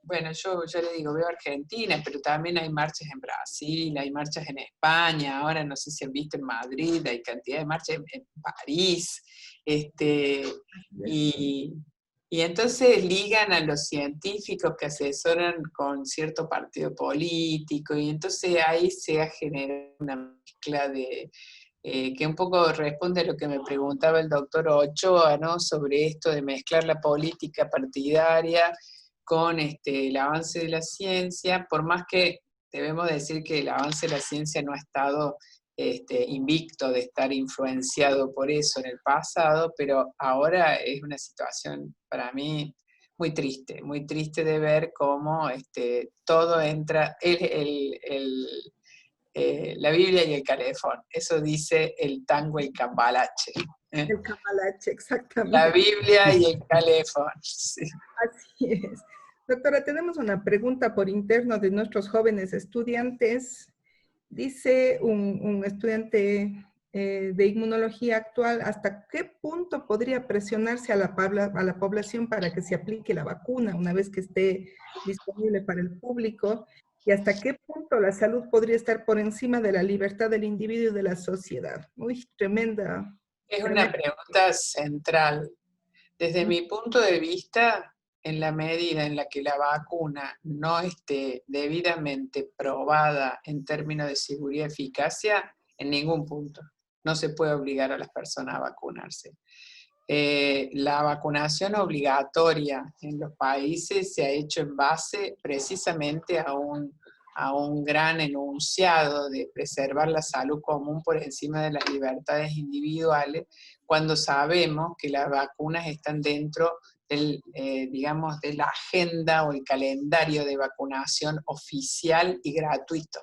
bueno, yo ya le digo, veo Argentina, pero también hay marchas en Brasil, hay marchas en España, ahora no sé si han visto en Madrid, hay cantidad de marchas en París, y entonces ligan a los científicos que asesoran con cierto partido político, y entonces ahí se ha generado una mezcla que un poco responde a lo que me preguntaba el doctor Ochoa, ¿no? Sobre esto de mezclar la política partidaria con el avance de la ciencia, por más que debemos decir que el avance de la ciencia no ha estado invicto de estar influenciado por eso en el pasado, pero ahora es una situación para mí muy triste de ver cómo todo entra, la Biblia y el calefón, eso dice el tango El Cambalache. El cambalache, La exactamente. Biblia y el calefón. Sí. Así es. Doctora, tenemos una pregunta por interno de nuestros jóvenes estudiantes. Dice un estudiante de inmunología actual, ¿hasta qué punto podría presionarse a la población para que se aplique la vacuna una vez que esté disponible para el público? ¿Y hasta qué punto la salud podría estar por encima de la libertad del individuo y de la sociedad? Uy, tremenda. Es una Tremenda. pregunta central. Desde mi punto de vista, en la medida en la que la vacuna no esté debidamente probada en términos de seguridad y eficacia, en ningún punto. No se puede obligar a las personas a vacunarse. La vacunación obligatoria en los países se ha hecho en base precisamente a un gran enunciado de preservar la salud común por encima de las libertades individuales, cuando sabemos que las vacunas están dentro digamos, de la agenda o el calendario de vacunación oficial y gratuito.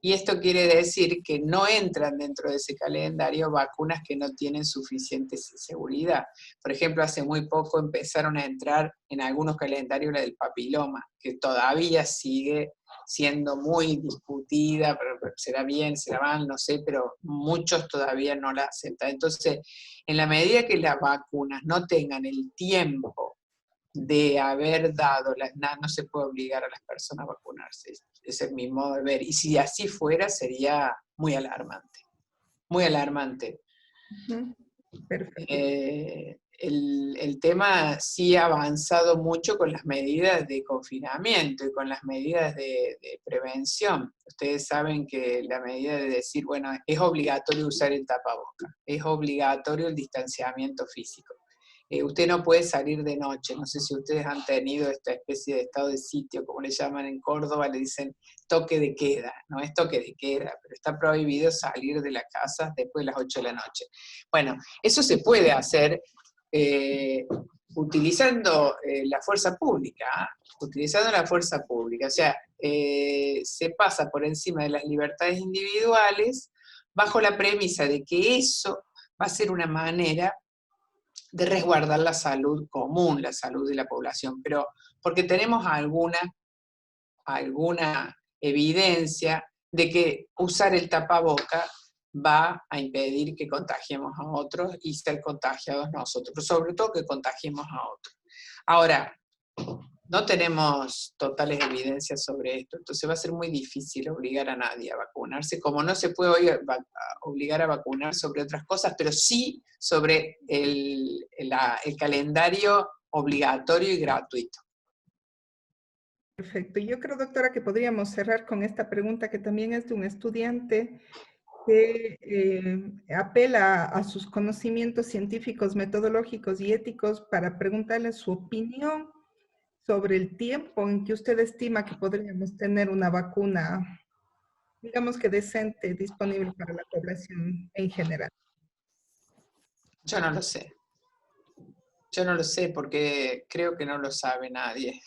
Y esto quiere decir que no entran dentro de ese calendario vacunas que no tienen suficiente seguridad. Por ejemplo, hace muy poco empezaron a entrar en algunos calendarios la del papiloma, que todavía sigue siendo muy discutida, pero será bien, será mal, no sé, pero muchos todavía no la aceptan. Entonces, en la medida que las vacunas no tengan el tiempo de haber dado, no se puede obligar a las personas a vacunarse. Ese es mi modo de ver. Y si así fuera, sería muy alarmante. Muy alarmante. Perfecto. El tema sí ha avanzado mucho con las medidas de confinamiento y con las medidas de prevención. Ustedes saben que la medida de decir, bueno, es obligatorio usar el tapaboca, es obligatorio el distanciamiento físico. Usted no puede salir de noche. No sé si ustedes han tenido esta especie de estado de sitio, como le llaman en Córdoba, le dicen toque de queda. No es toque de queda, pero está prohibido salir de la casa después de las 8 de la noche. Bueno, eso se puede hacer utilizando la fuerza pública, utilizando la fuerza pública. O sea, se pasa por encima de las libertades individuales bajo la premisa de que eso va a ser una manera de resguardar la salud común, la salud de la población, pero porque tenemos alguna evidencia de que usar el tapaboca va a impedir que contagiemos a otros y ser contagiados nosotros, pero sobre todo que contagiemos a otros. Ahora, no tenemos totales evidencias sobre esto, entonces va a ser muy difícil obligar a nadie a vacunarse, como no se puede hoy obligar a vacunar sobre otras cosas, pero sí sobre el calendario obligatorio y gratuito. Perfecto. Yo creo, doctora, que podríamos cerrar con esta pregunta que también es de un estudiante que apela a sus conocimientos científicos, metodológicos y éticos para preguntarle su opinión sobre el tiempo en que usted estima que podríamos tener una vacuna, digamos que decente, disponible para la población en general. Yo no lo sé. Yo no lo sé porque creo que no lo sabe nadie.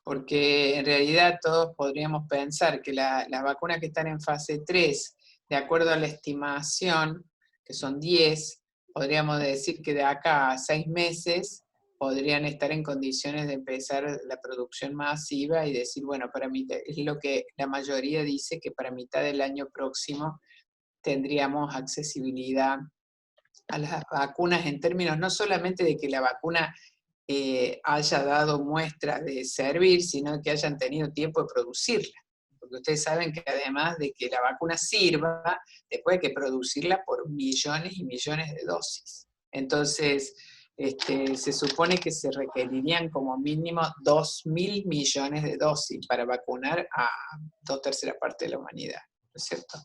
Porque en realidad todos podríamos pensar que las vacunas que están en fase 3, de acuerdo a la estimación, que son 10, podríamos decir que de acá a 6 meses podrían estar en condiciones de empezar la producción masiva y decir, bueno, es lo que la mayoría dice, que para mitad del año próximo tendríamos accesibilidad a las vacunas en términos no solamente de que la vacuna haya dado muestras de servir, sino que hayan tenido tiempo de producirla. Porque ustedes saben que además de que la vacuna sirva, después hay que producirla por millones y millones de dosis. Entonces, se supone que se requerirían como mínimo 2.000 millones de dosis para vacunar a 2/3 partes de la humanidad, ¿no es cierto?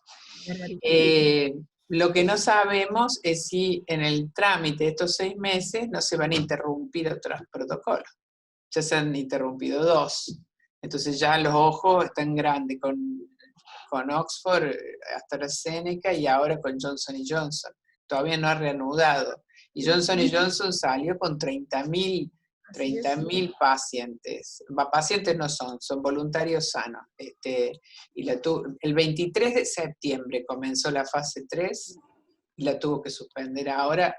Lo que no sabemos es si en el trámite de estos 6 meses no se van a interrumpir otros protocolos. Ya se han interrumpido 2. Entonces ya los ojos están grandes con Oxford, AstraZeneca y ahora con Johnson & Johnson. Todavía no ha reanudado. Y Johnson & Johnson salió con 30.000 pacientes. Pacientes no son voluntarios sanos. El 23 de septiembre comenzó la fase 3 y la tuvo que suspender ahora,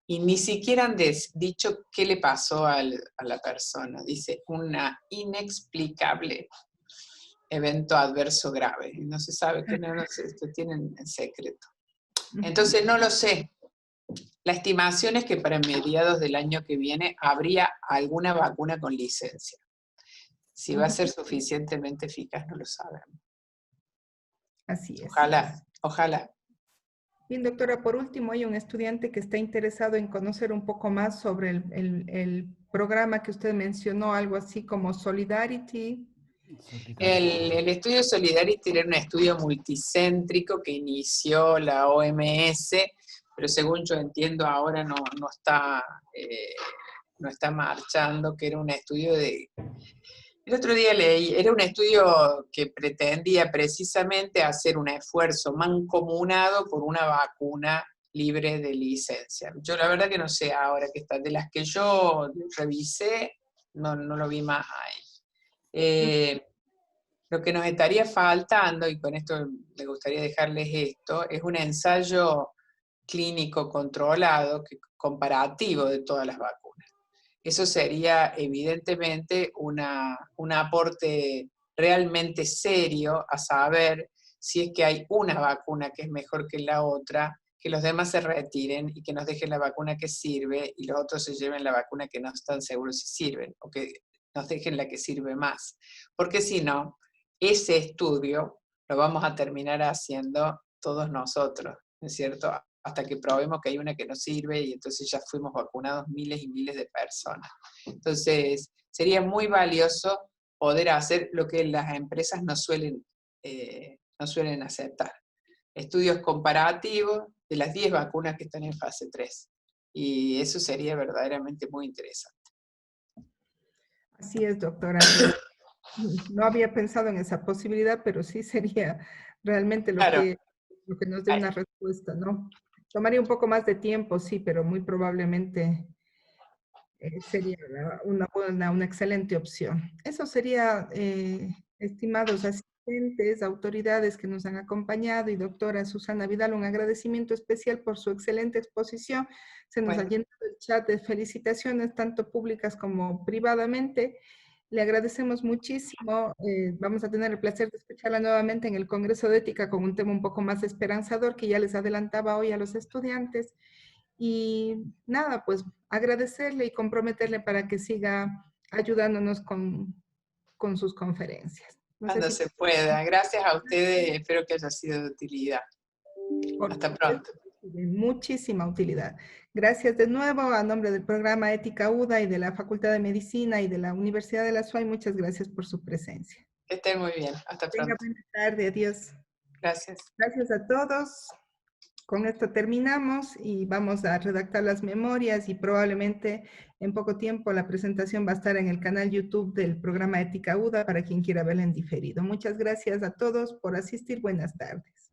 y ni siquiera han dicho qué le pasó a la persona. Dice, una inexplicable evento adverso grave. No se sabe, que no se tienen en secreto. Entonces no lo sé. La estimación es que para mediados del año que viene habría alguna vacuna con licencia. Si va a ser suficientemente eficaz, no lo sabemos. Así es. Ojalá, ojalá. Bien, doctora, por último, hay un estudiante que está interesado en conocer un poco más sobre el programa que usted mencionó, algo así como Solidarity. El estudio Solidarity era un estudio multicéntrico que inició la OMS, pero según yo entiendo ahora no está marchando, que era un estudio de... El otro día leí, era un estudio que pretendía precisamente hacer un esfuerzo mancomunado por una vacuna libre de licencia. Yo la verdad que no sé ahora que está, de las que yo revisé, no lo vi más ahí. Lo que nos estaría faltando, y con esto me gustaría dejarles esto, es un ensayo clínico controlado, comparativo de todas las vacunas. Eso sería evidentemente un aporte realmente serio a saber si es que hay una vacuna que es mejor que la otra, que los demás se retiren y que nos dejen la vacuna que sirve y los otros se lleven la vacuna que no están seguros si sirven, o que nos dejen la que sirve más. Porque si no, ese estudio lo vamos a terminar haciendo todos nosotros, ¿no es cierto? Hasta que probemos que hay una que no sirve y entonces ya fuimos vacunados miles y miles de personas. Entonces, sería muy valioso poder hacer lo que las empresas no suelen aceptar. Estudios comparativos de las 10 vacunas que están en fase 3. Y eso sería verdaderamente muy interesante. Así es, doctora. No había pensado en esa posibilidad, pero sí sería realmente lo que nos dé una respuesta, ¿no? Tomaría un poco más de tiempo, sí, pero muy probablemente sería una excelente opción. Eso sería, estimados asistentes, autoridades que nos han acompañado y doctora Susana Vidal, un agradecimiento especial por su excelente exposición. Se nos ha llenado el chat de felicitaciones, tanto públicas como privadamente. Le agradecemos muchísimo. Vamos a tener el placer de escucharla nuevamente en el Congreso de Ética con un tema un poco más esperanzador que ya les adelantaba hoy a los estudiantes. Y nada, pues agradecerle y comprometerle para que siga ayudándonos con sus conferencias. No sé Cuando se pueda. Gracias a ustedes, espero que haya sido de utilidad. Hasta pronto. De muchísima utilidad. Gracias de nuevo a nombre del programa Ética UDA y de la Facultad de Medicina y de la Universidad de la SUAY. Muchas gracias por su presencia. Que estén muy bien. Hasta pronto. Buena tarde. Adiós. Gracias. Gracias a todos. Con esto terminamos y vamos a redactar las memorias y probablemente en poco tiempo la presentación va a estar en el canal YouTube del programa Ética UDA para quien quiera verla en diferido. Muchas gracias a todos por asistir. Buenas tardes.